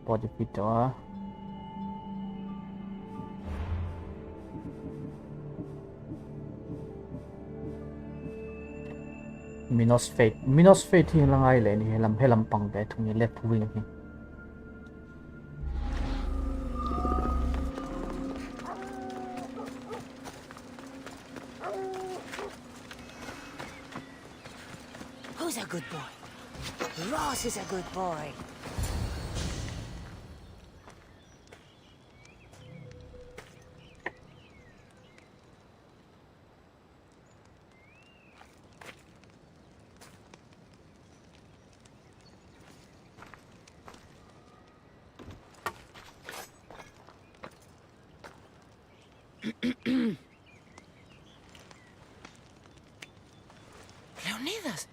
bỏ defeat đó Minos Fate thì là ai lại thì làm hay làm bằng để thùng left wing thì Who's a good boy? Ross is a good boy. Leonidas.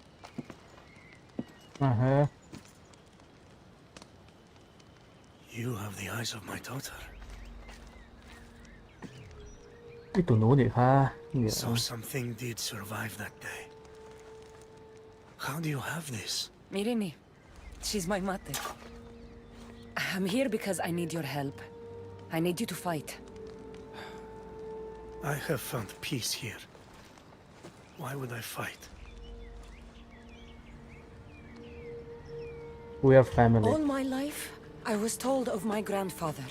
You have the eyes of my daughter. Itu nó để ha. So something did survive that day. How do you have this? Mirini, she's my mother. I'm here because I need your help. I need you to fight. I have found peace here. Why would I fight? We are family. All my life, I was told of my grandfather.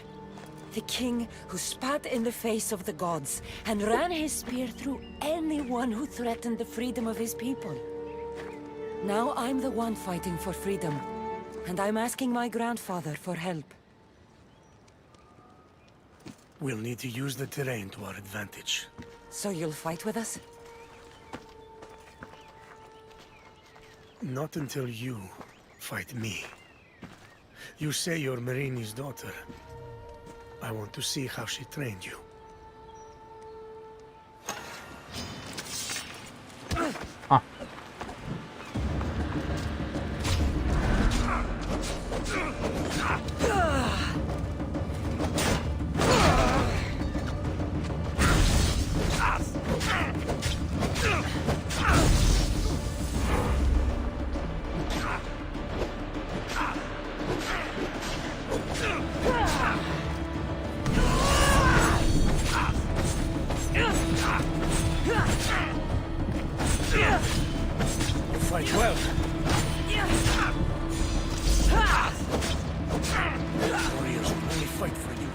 The king who spat in the face of the gods and ran his spear through anyone who threatened the freedom of his people. Now I'm the one fighting for freedom, and I'm asking my grandfather for help. We'll need to use the terrain to our advantage. So you'll fight with us? Not until you fight me. You say you're Marini's daughter. I want to see how she trained you. Ah. Fight well. Warriors will only fight for you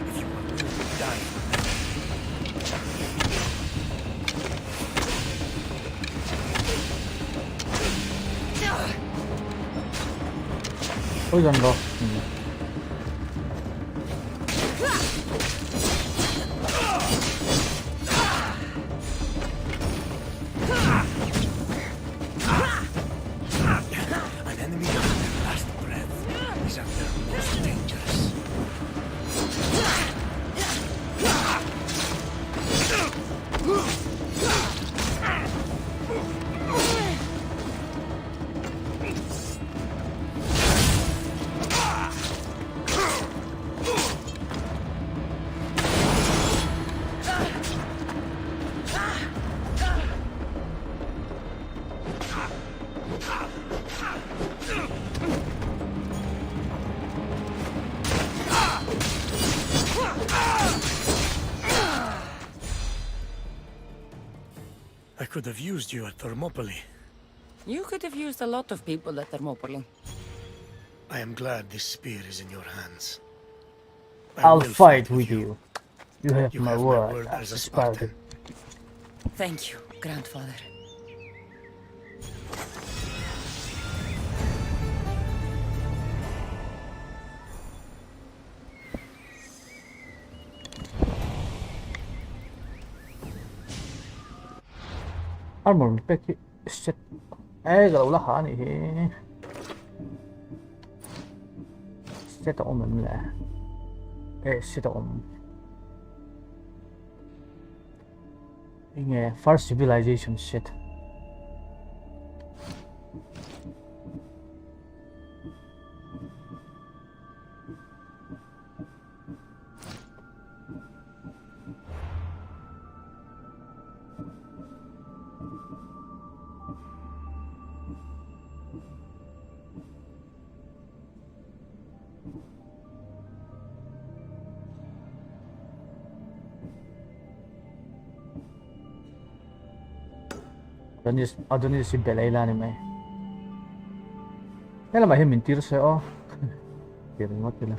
if you are willing to die. Ôi gần rồi. An enemy on their last breath is at their most dangerous. I could have used you at Thermopylae. You could have used a lot of people at Thermopylae. I am glad this spear is in your hands. I I'll will fight with you. You have You my have my word word as as a a Spartan. Thank you, grandfather. Armor peki shit. Eikä ole lahaa niin. Sitä on minä. Ei sitä on. Nghe first civilization shit. Adonis si Belayla ni may. Kaya may mintir siya oh. Kaya mo tila.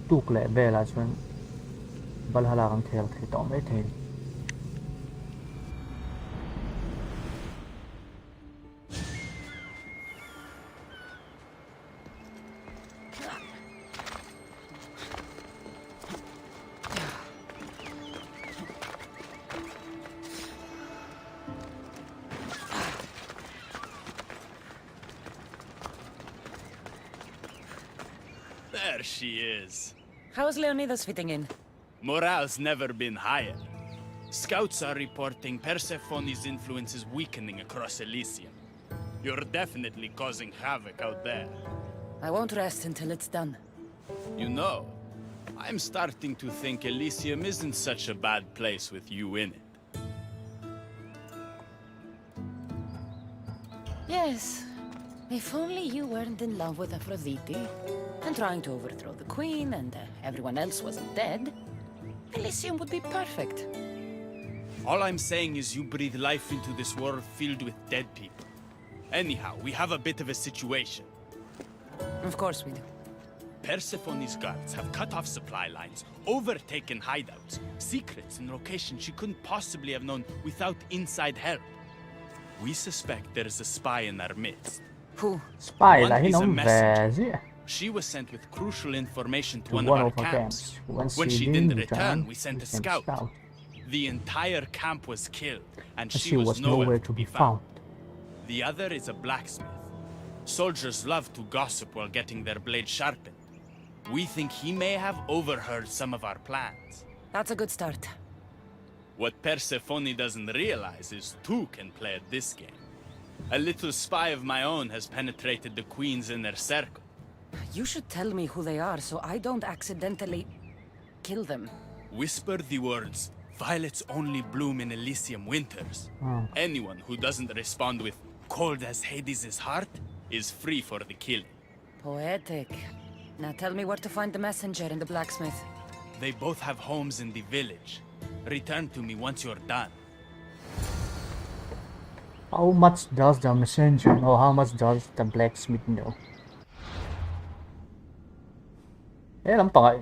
Tuk lẹ về là chuyện Valhalla càng theo thì tóm ấy thì There she is. How's Leonidas fitting in? Morale's never been higher. Scouts are reporting Persephone's influence is weakening across Elysium. You're definitely causing havoc out there. I won't rest until it's done. You know, I'm starting to think Elysium isn't such a bad place with you in it. Yes, If only you weren't in love with Aphrodite and trying to overthrow the queen and everyone else wasn't dead, Elysium would be perfect. All I'm saying is you breathe life into this world filled with dead people. Anyhow, we have a bit of a situation. Of course we do. Persephone's guards have cut off supply lines, overtaken hideouts, secrets and locations she couldn't possibly have known without inside help. We suspect there is a spy in our midst. Who? Spy One lah, is a non messenger. vesi. She was sent with crucial information to To one of our camps. When she didn't return, we sent a scout. The entire camp was killed, and she was nowhere to be found. The other is a blacksmith. Soldiers love to gossip while getting their blades sharpened. We think he may have overheard some of our plans. That's a good start. What Persephone doesn't realize is two can play at this game. A little spy of my own has penetrated the Queen's inner circle. You should tell me who they are so I don't accidentally kill them. Whisper the words, "Violets only bloom in Elysium winters." Anyone who doesn't respond with "cold as Hades' heart" is free for the killing. Poetic. Now tell me where to find the messenger and the blacksmith. They both have homes in the village. Return to me once you're done. How much does the messenger know? How much does the blacksmith know?諗大，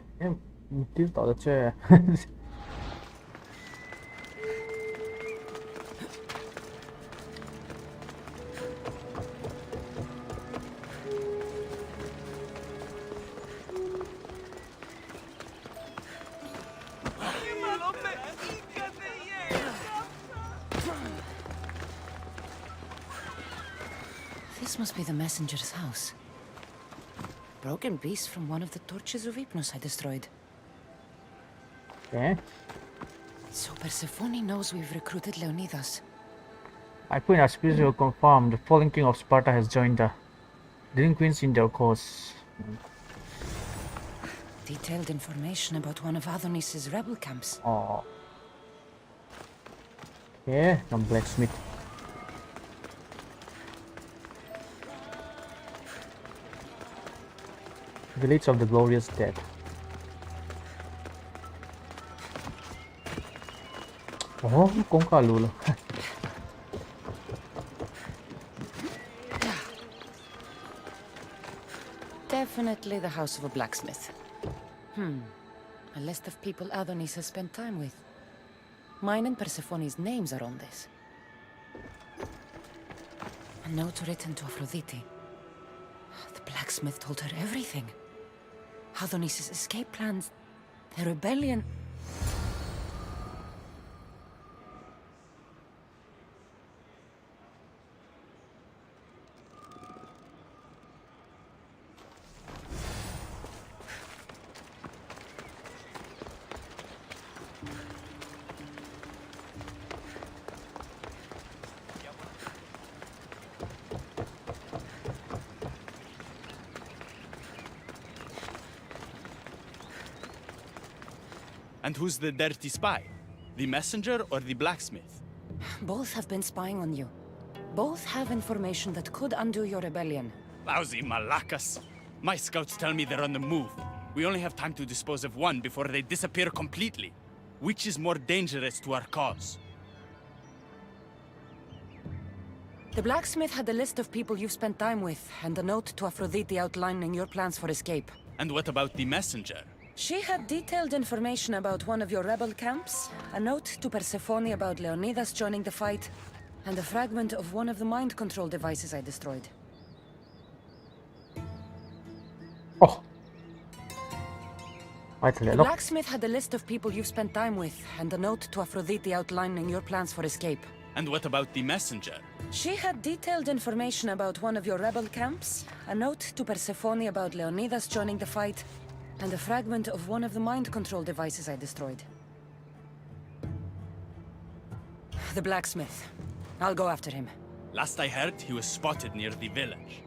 唔知道得啫。This must be the messenger's house. Broken piece from one of the torches of Hypnos I destroyed. Okay. So Persephone knows we've recruited Leonidas. I Queen Auspicious confirmed the fallen king of Sparta has joined the delinquents in their cause. Detailed information about one of Adonis's rebel camps. Oh. Okay, the blacksmith. Village of the Glorious Dead. Oh, kung kalulo. Definitely the house of a blacksmith. A list of people Adonis has spent time with. Mine and Persephone's names are on this. A note written to Aphrodite. The blacksmith told her everything. Adonis's escape plans, the rebellion. And who's the dirty spy? The messenger or the blacksmith? Both have been spying on you. Both have information that could undo your rebellion. Lousy malacas. My scouts tell me they're on the move. We only have time to dispose of one before they disappear completely. Which is more dangerous to our cause? The blacksmith had a list of people you've spent time with, and a note to Aphrodite outlining your plans for escape. And what about the messenger? She had detailed information about one of your rebel camps, a note to Persephone about Leonidas joining the fight, and a fragment of one of the mind control devices I destroyed. Oh. The blacksmith had a list of people you've spent time with, and a note to Aphrodite outlining your plans for escape. And what about the messenger? She had detailed information about one of your rebel camps, a note to Persephone about Leonidas joining the fight, and a fragment of one of the mind control devices I destroyed. The blacksmith. I'll go after him. Last I heard, he was spotted near the village.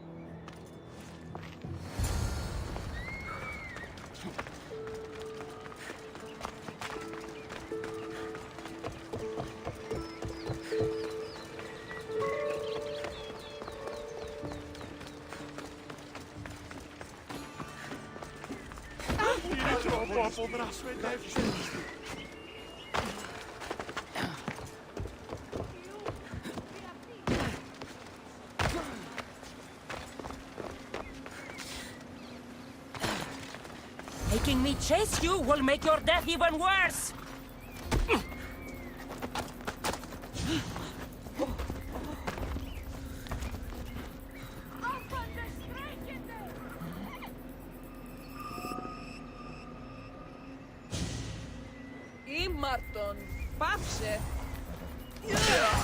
Making me chase you will make your death even worse!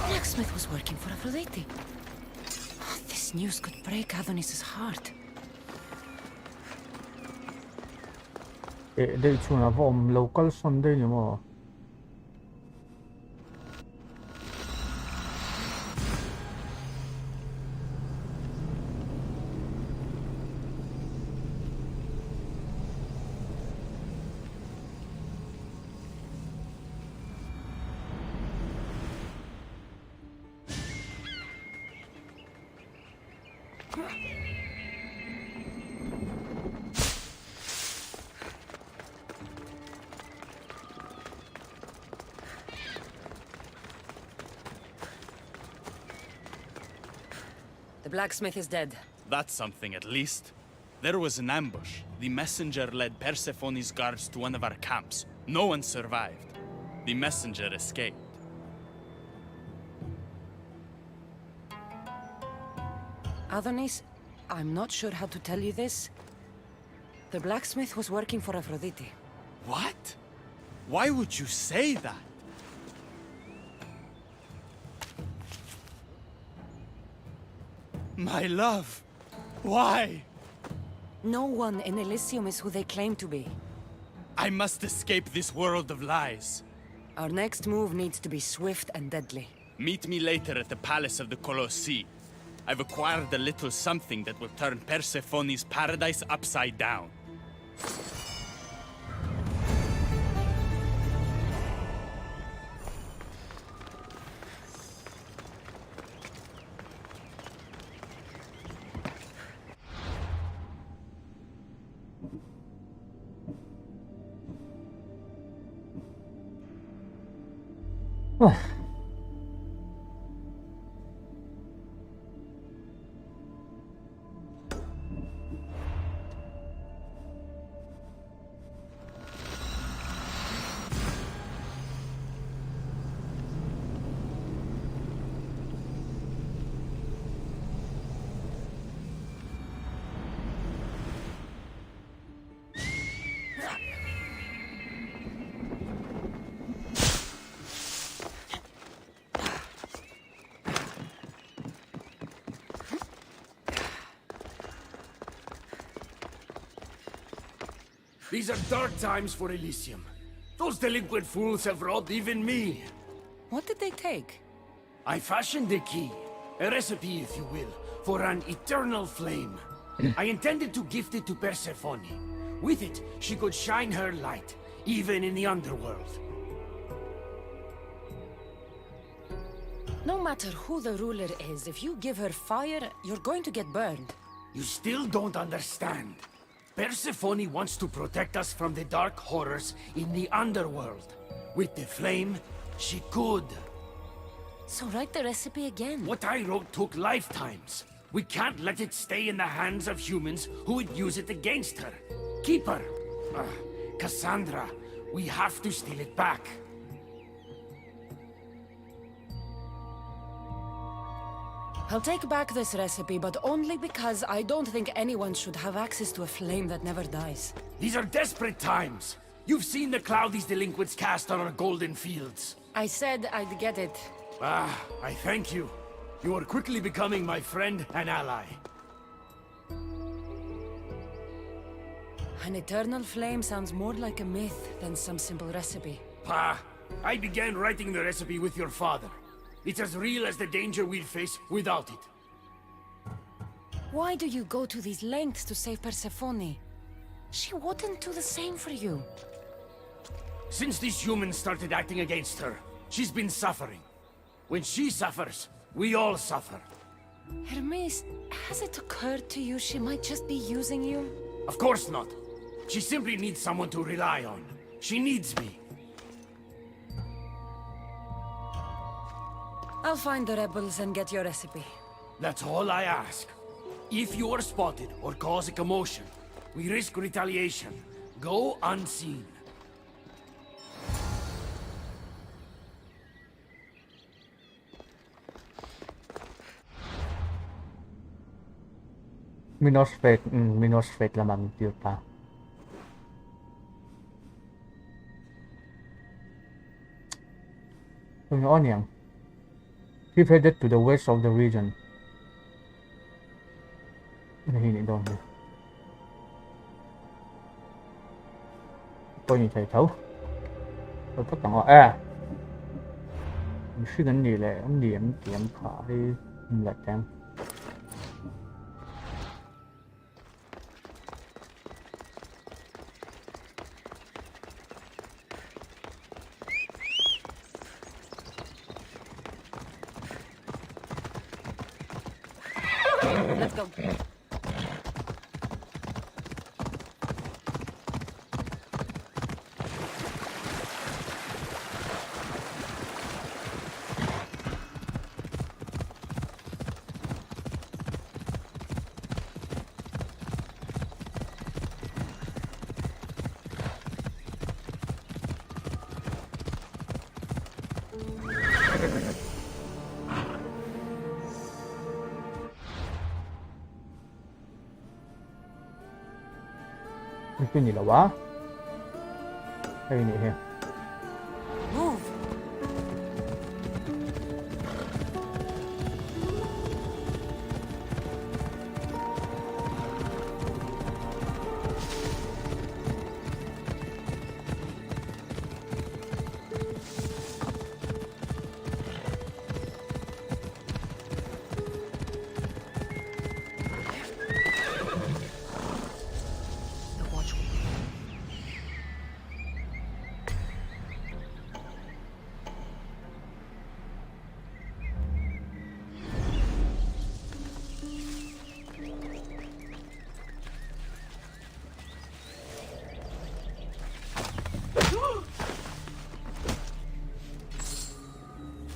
Blacksmith was working for Aphrodite. Oh, this news could break Adonis's heart. Đây chủ là vòng local son đây nhỉ mà. The blacksmith is dead. That's something at least. There was an ambush. The messenger led Persephone's guards to one of our camps. No one survived. The messenger escaped. Adonis, I'm not sure how to tell you this. The blacksmith was working for Aphrodite. What? Why would you say that? My love, why? No one in Elysium is who they claim to be. I must escape this world of lies. Our next move needs to be swift and deadly. Meet me later at the Palace of the Colossi. I've acquired a little something that will turn Persephone's paradise upside down. These are dark times for Elysium. Those delinquent fools have robbed even me. What did they take? I fashioned a key, a recipe if you will, for an eternal flame. I intended to gift it to Persephone. With it, she could shine her light, even in the underworld. No matter who the ruler is, if you give her fire, you're going to get burned. You still don't understand. Persephone wants to protect us from the dark horrors in the underworld. With the flame, she could. So write the recipe again. What I wrote took lifetimes. We can't let it stay in the hands of humans who would use it against her. Keep her. Cassandra, we have to steal it back. I'll take back this recipe, but only because I don't think anyone should have access to a flame that never dies. These are desperate times. You've seen the cloud these delinquents cast on our golden fields. I said I'd get it. I thank you. You are quickly becoming my friend and ally. An eternal flame sounds more like a myth than some simple recipe. I began writing the recipe with your father. It's as real as the danger we'd face without it. Why do you go to these lengths to save Persephone? She wouldn't do the same for you. Since these humans started acting against her, she's been suffering. When she suffers, we all suffer. Hermes, has it occurred to you she might just be using you? Of course not. She simply needs someone to rely on. She needs me. I'll find the rebels and get your recipe. That's all I ask. If you are spotted or cause a commotion, we risk retaliation. Go unseen. Minos Fate, Minos Fate là bằng tiêu ta. Going on here. Keep headed to the west of the region. Này này đâu rồi? Tôi nhìn thấy thấu. Tôi tất cả à. Mình suy nghĩ gì là ông điểm kiểm phải là trang. Let's go. Cái gì là quá cái gì here. Move.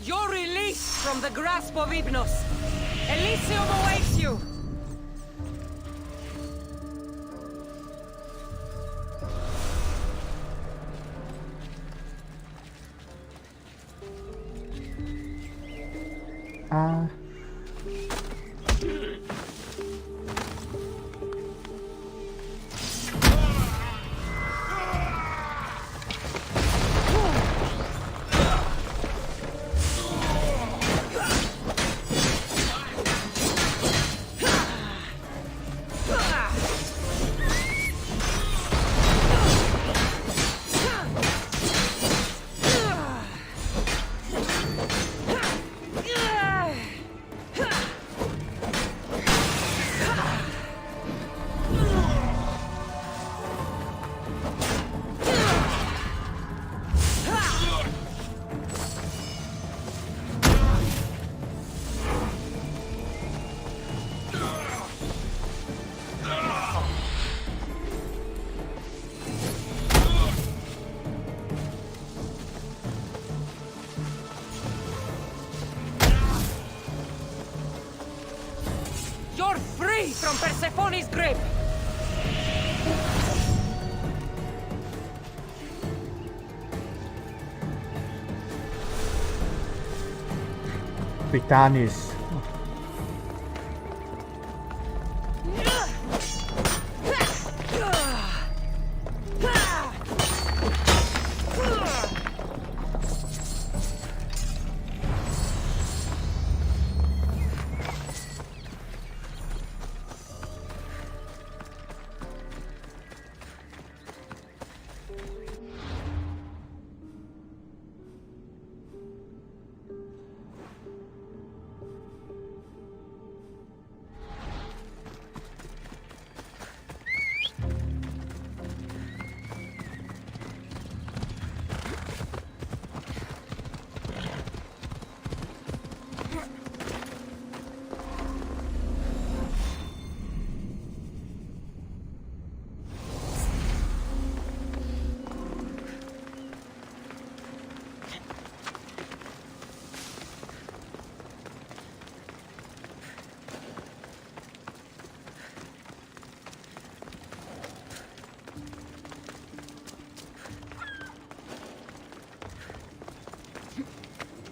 You're released from the grasp of Hypnos. Elysium awaits you. You're free from Persephone's grip! Vitanis.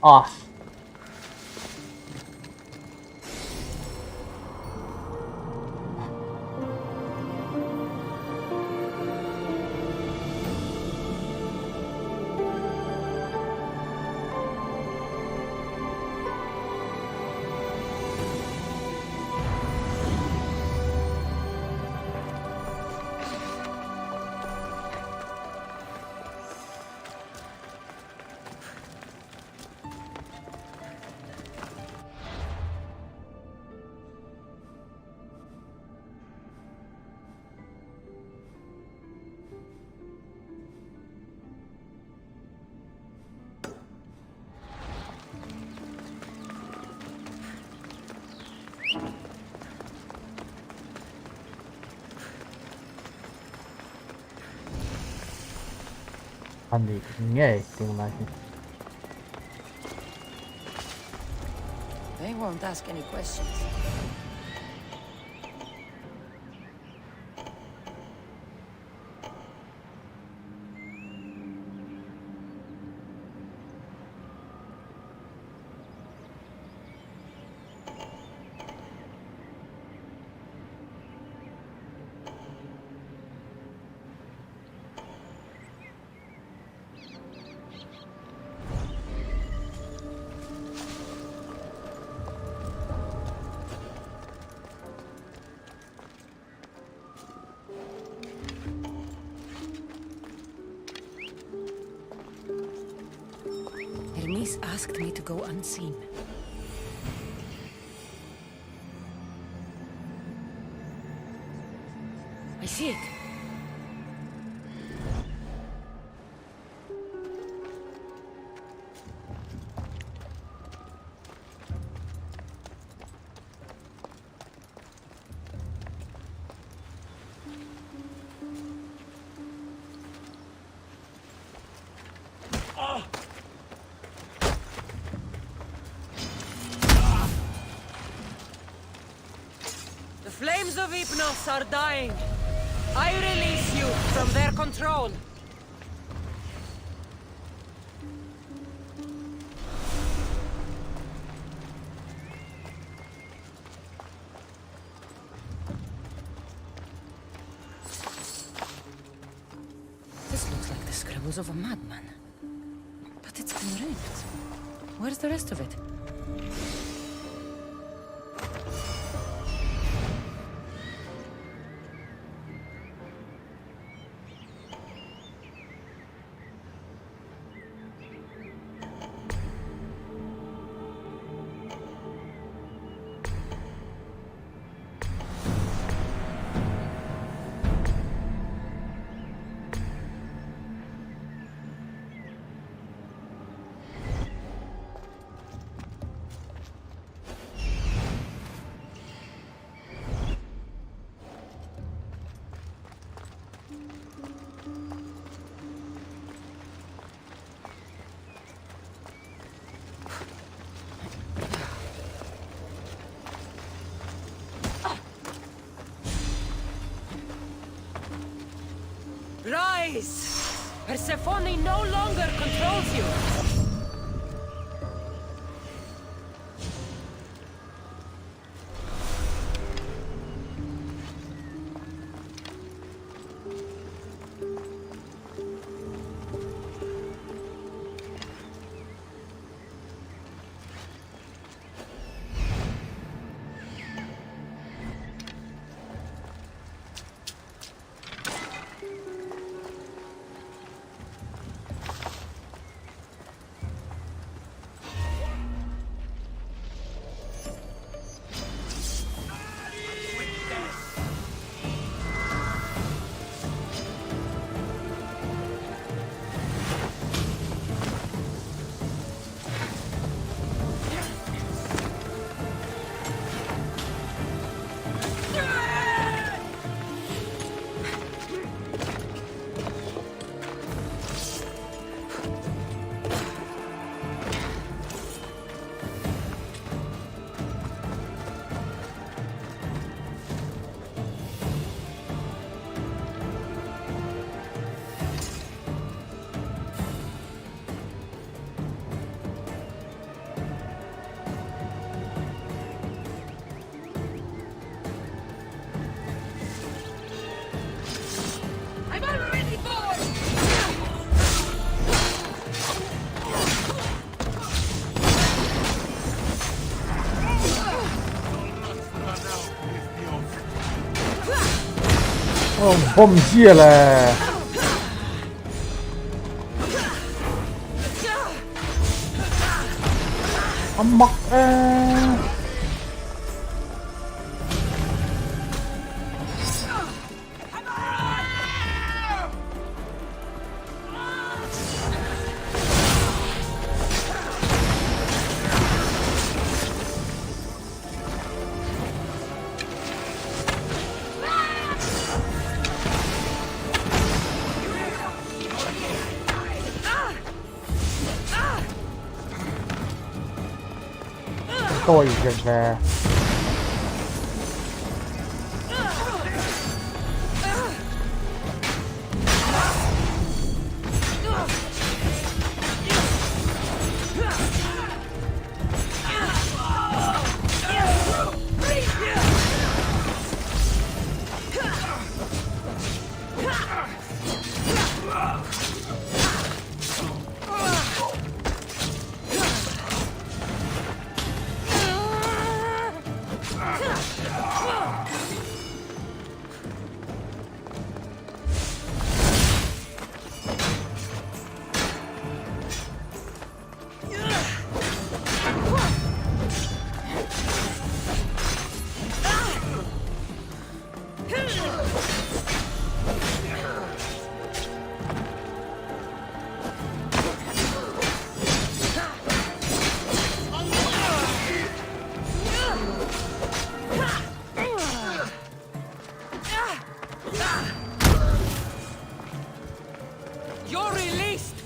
Ah. Anh nghe tiếng lại. They won't ask any questions. Hermes asked me to go unseen. I see it. The flames of Hypnos are dying. I release you from their control. This looks like the scribbles of a madman. But it's been ripped. Where's the rest of it? Rise! Persephone no longer controls you! โอ้ผมเชี่ยแหละมักตัวอีกอย่างแก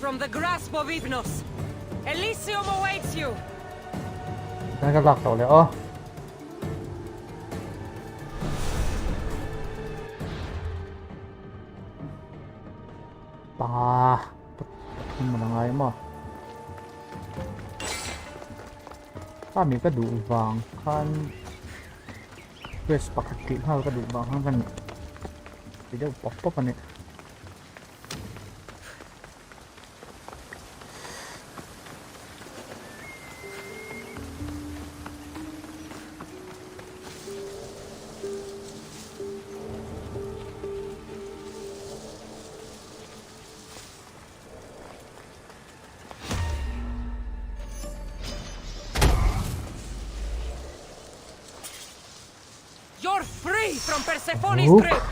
from the grasp of Hypnos. Elysium awaits you. นั่นก็หลักต่อเลยอ๋อปลามันอะไรมั้งถ้ามีกระดูกบางขั้นเวสปกติถ้ากระดูกบางขั้นกันเดี๋ยวป๊อปกันเนี่ย You're free from Persephone's grip.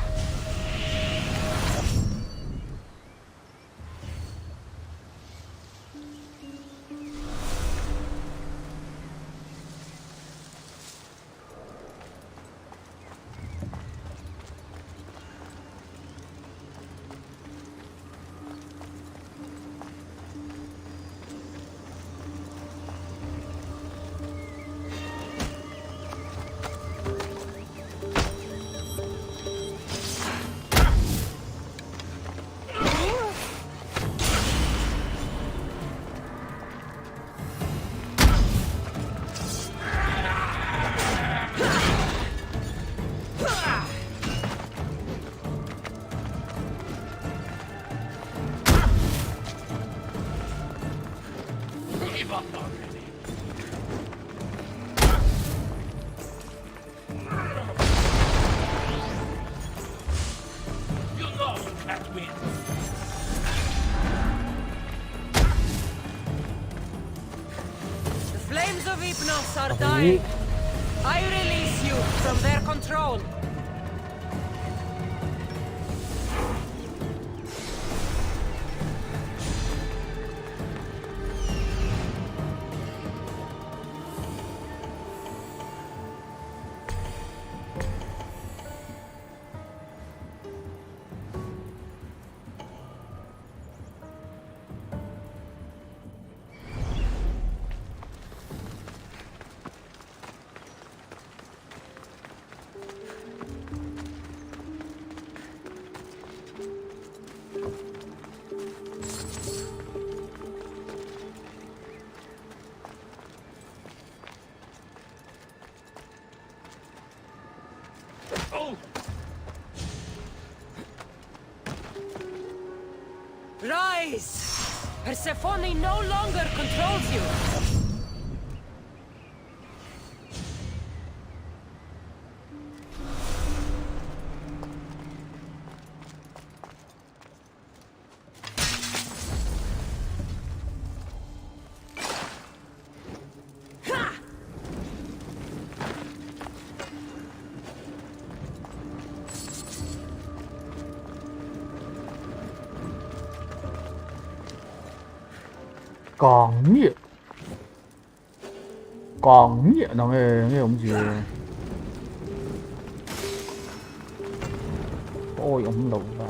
Hypnos are dying. I release you from their control. Rise! Persephone no longer controls you! Còn nhẹ nó nghe ông gì. Ôi ông lẩu và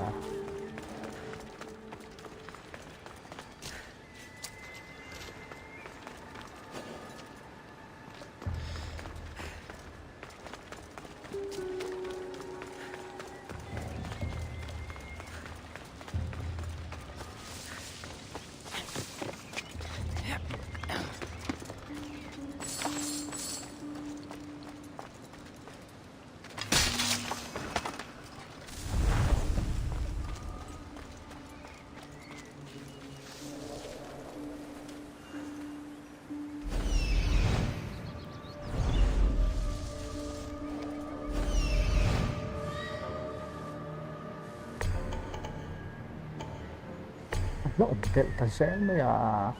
nó kệ ta sẽ mới à.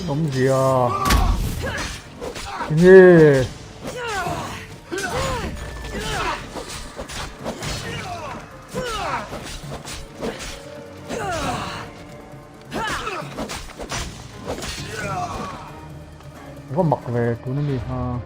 Bóng gì à? Gì? Có mặc về của nó đi ha.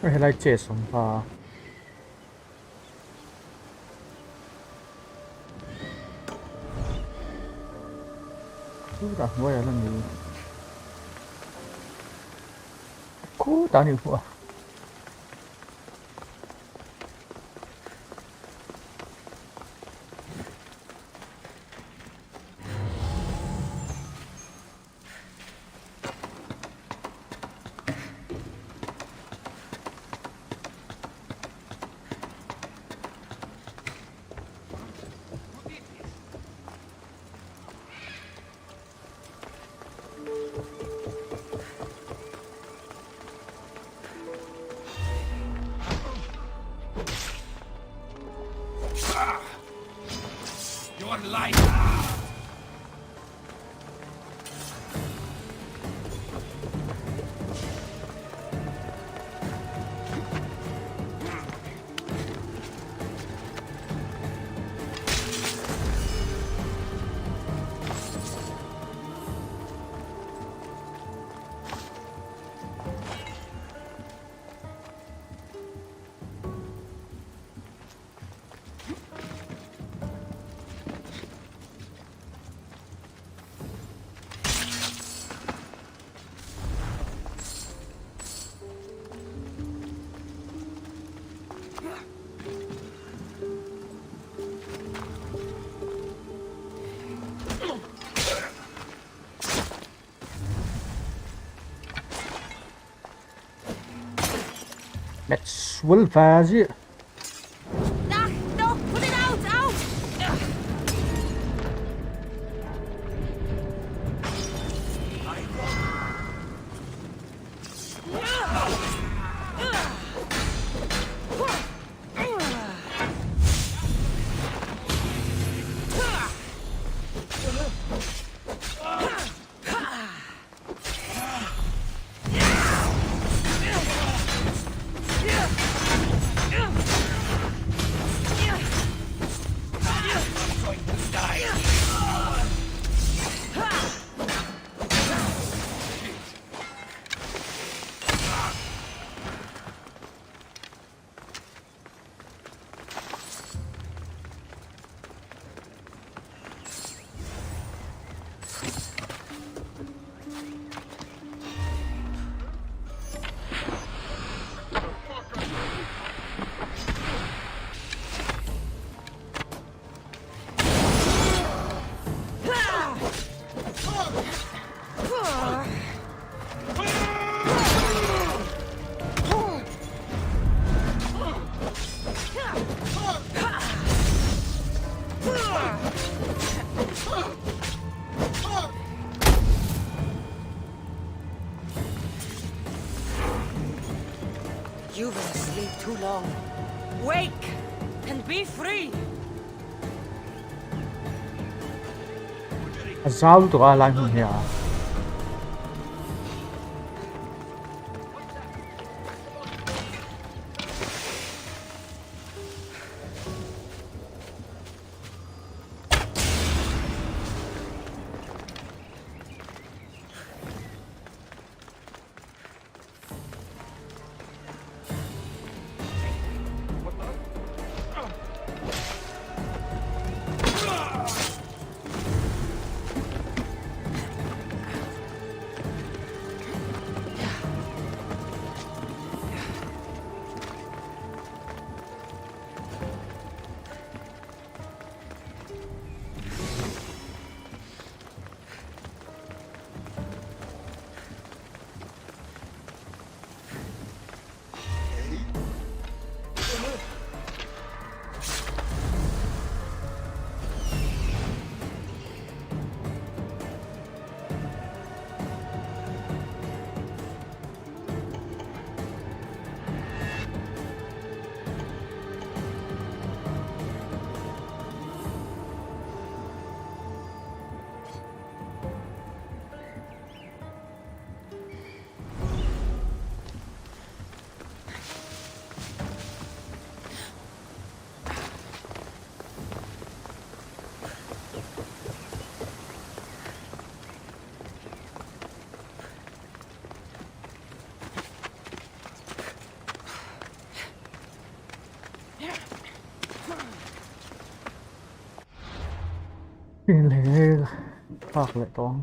Hay là chết sống và Udah, gue jalan dulu. Kok tadi gua? Let's Wolfaz it. No, put it out, out! too long. Wake and be free. Sao tụi ai lại hùng hả? Lẽ phạt lại toán.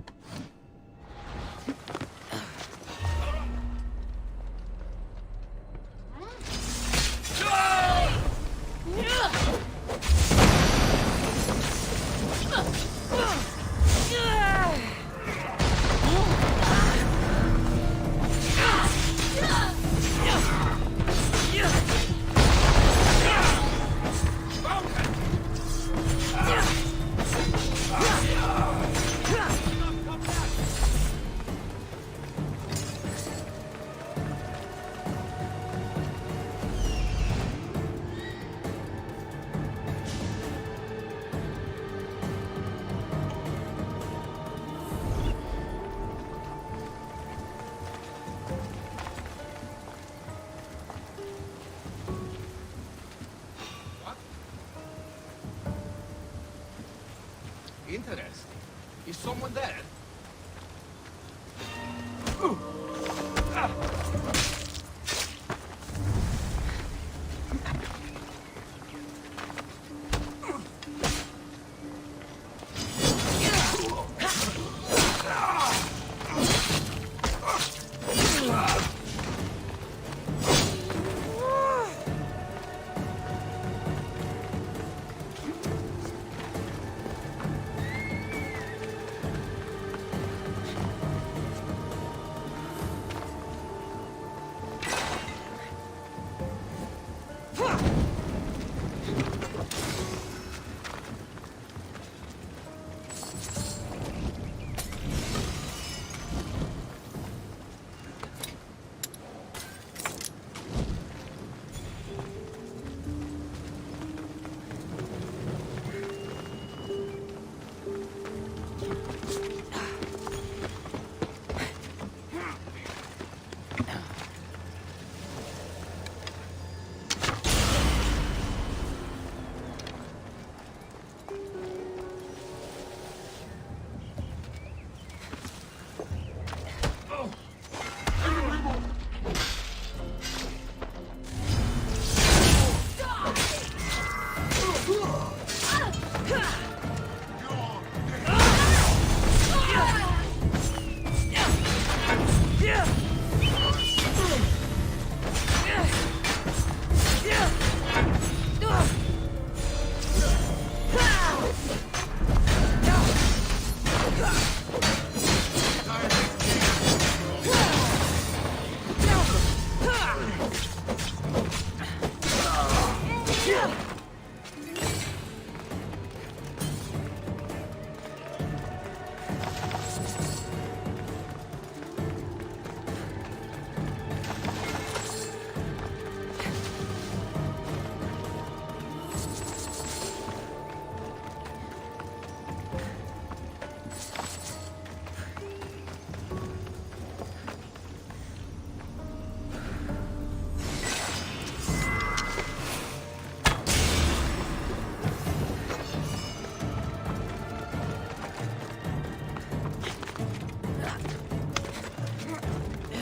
Interesting. Is someone there?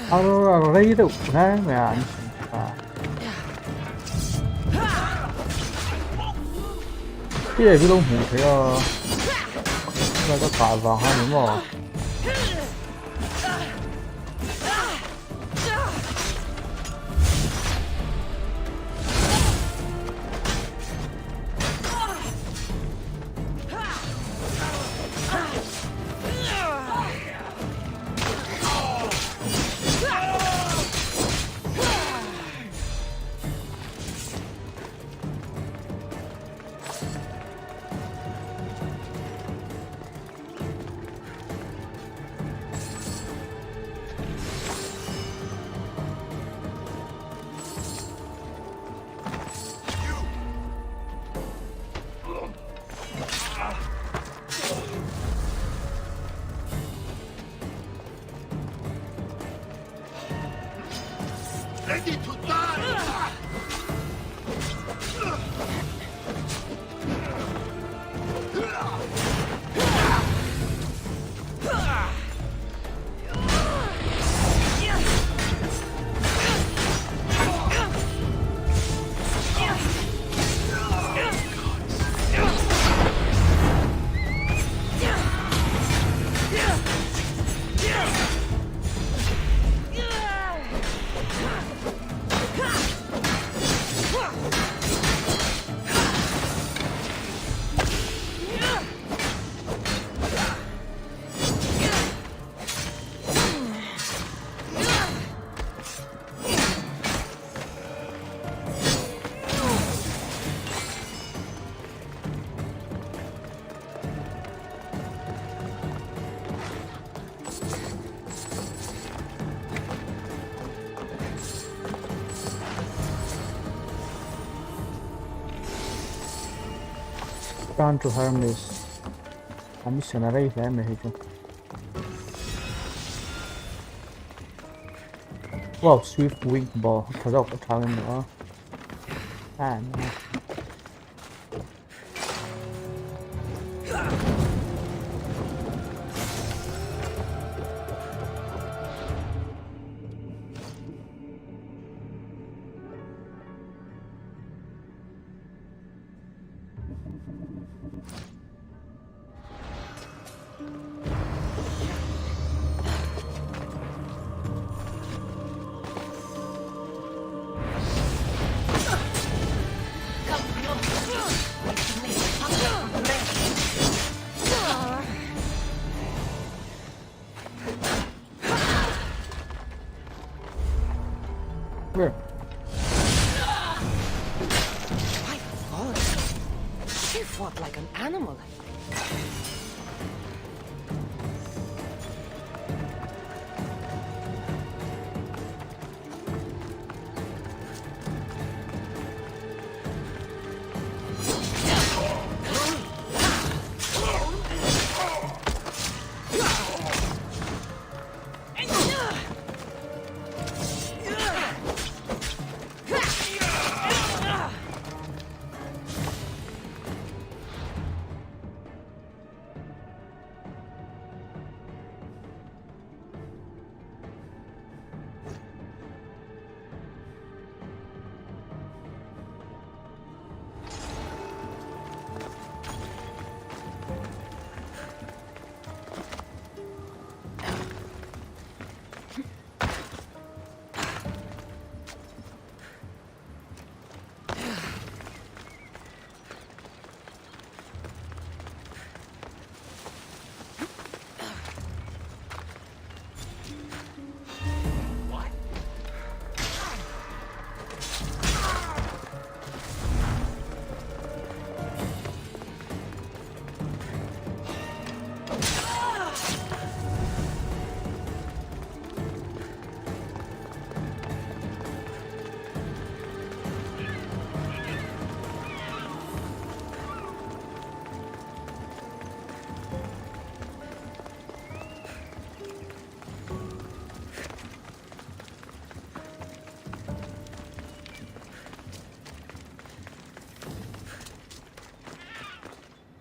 Arrido, man. Cái này cái lông hủ thấy là có cả vào hai đúng không? Staff of Hermes. Mission array Hermes itu. Wow, swift wing ball. Thật ra có thằng nữa. Where? My God! She fought like an animal.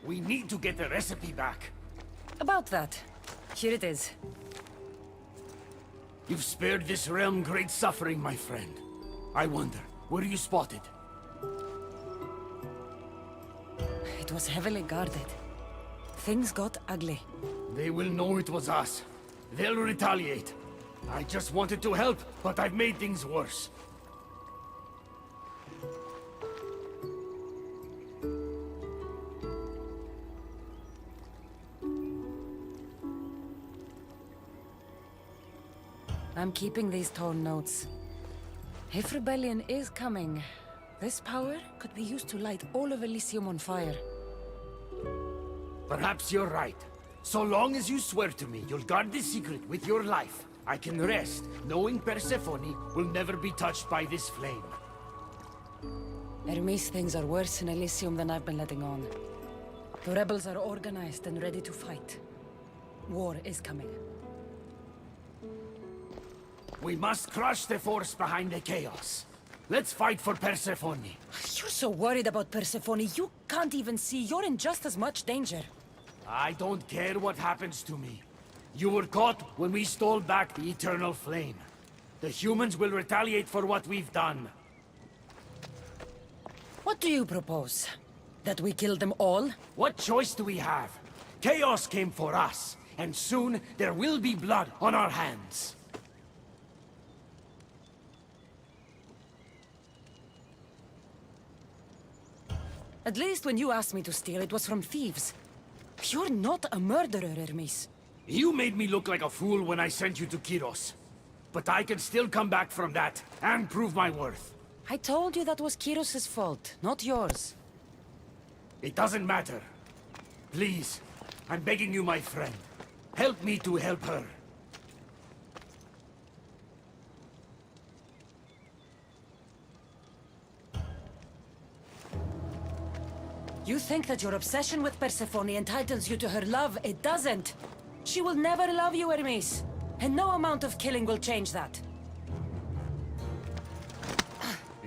We need to get the recipe back. About that. Here it is. You've spared this realm great suffering, my friend. I wonder, were you spotted? It was heavily guarded. Things got ugly. They will know it was us. They'll retaliate. I just wanted to help, but I've made things worse. I'm keeping these torn notes. If rebellion is coming, this power could be used to light all of Elysium on fire. Perhaps you're right. So long as you swear to me you'll guard this secret with your life, I can rest knowing Persephone will never be touched by this flame. Hermes, things are worse in Elysium than I've been letting on. The rebels are organized and ready to fight. War is coming. We must crush the force behind the chaos. Let's fight for Persephone. You're so worried about Persephone, you can't even see you're in just as much danger. I don't care what happens to me. You were caught when we stole back the eternal flame. The humans will retaliate for what we've done. What do you propose? That we kill them all? What choice do we have? Chaos came for us, and soon there will be blood on our hands. At least when you asked me to steal, it was from thieves. You're not a murderer, Hermes. You made me look like a fool when I sent you to Kyros. But I can still come back from that, and prove my worth. I told you that was Kyros' fault, not yours. It doesn't matter. Please, I'm begging you, my friend. Help me to help her. You think that your obsession with Persephone entitles you to her love? It doesn't. She will never love you, Hermes. And no amount of killing will change that.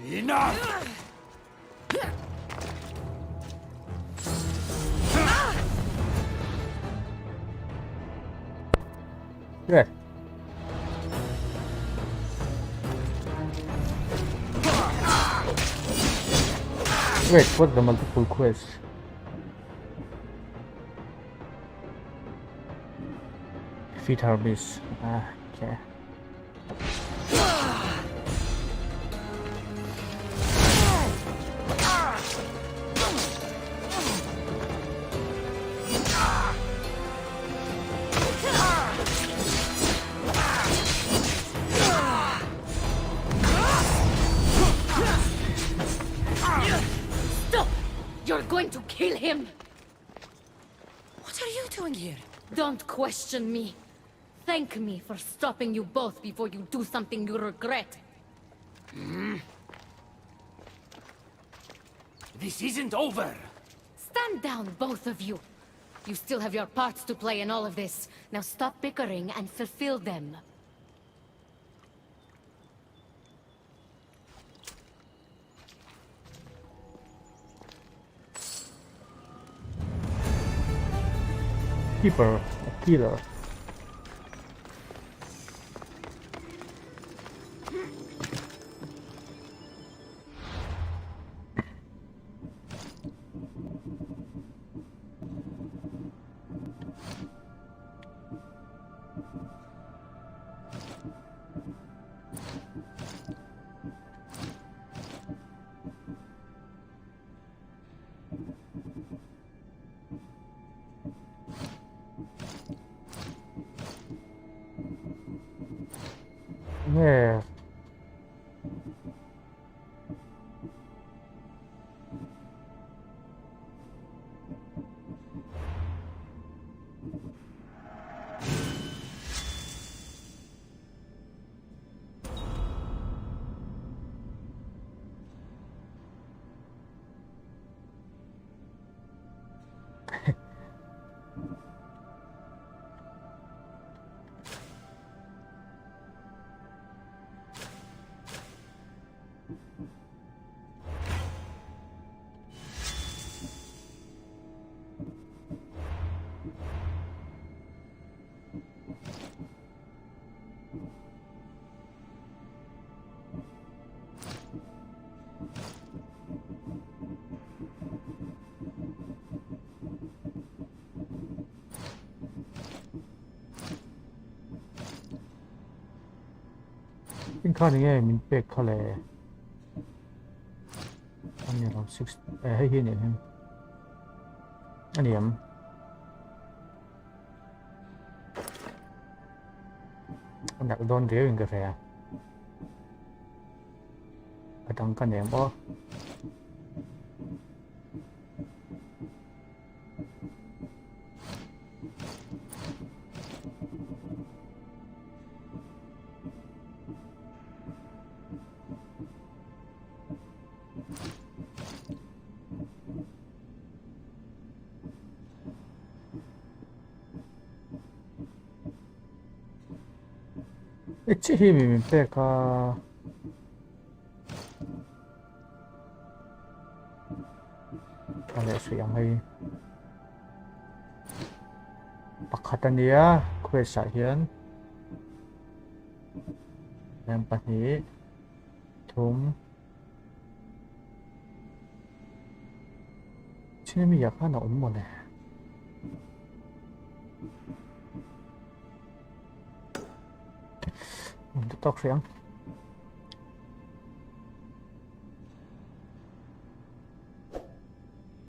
Enough! Yeah. Wait, what's the multiple quest? Fate Hermes. Okay. Stop! You're going to kill him! What are you doing here? Don't question me. Thank me for stopping you both before you do something you regret. This isn't over! Stand down, both of you. You still have your parts to play in all of this. Now stop bickering and fulfill them. Keeper, a killer. Yeah. in khá này mình bẹt khá là anh này làm 6 hay hiền này anh em anh đặt đòn rễ bên cà phê ở trong cái nệm bó It's him backอะไรสุดยังไงปักขัดอันเนี้ยเควสเฮียนแรงปัดนี้ทุ่มที่นี่มีอยากฆ่าหนอนหมดเลยมันจะตกเสียง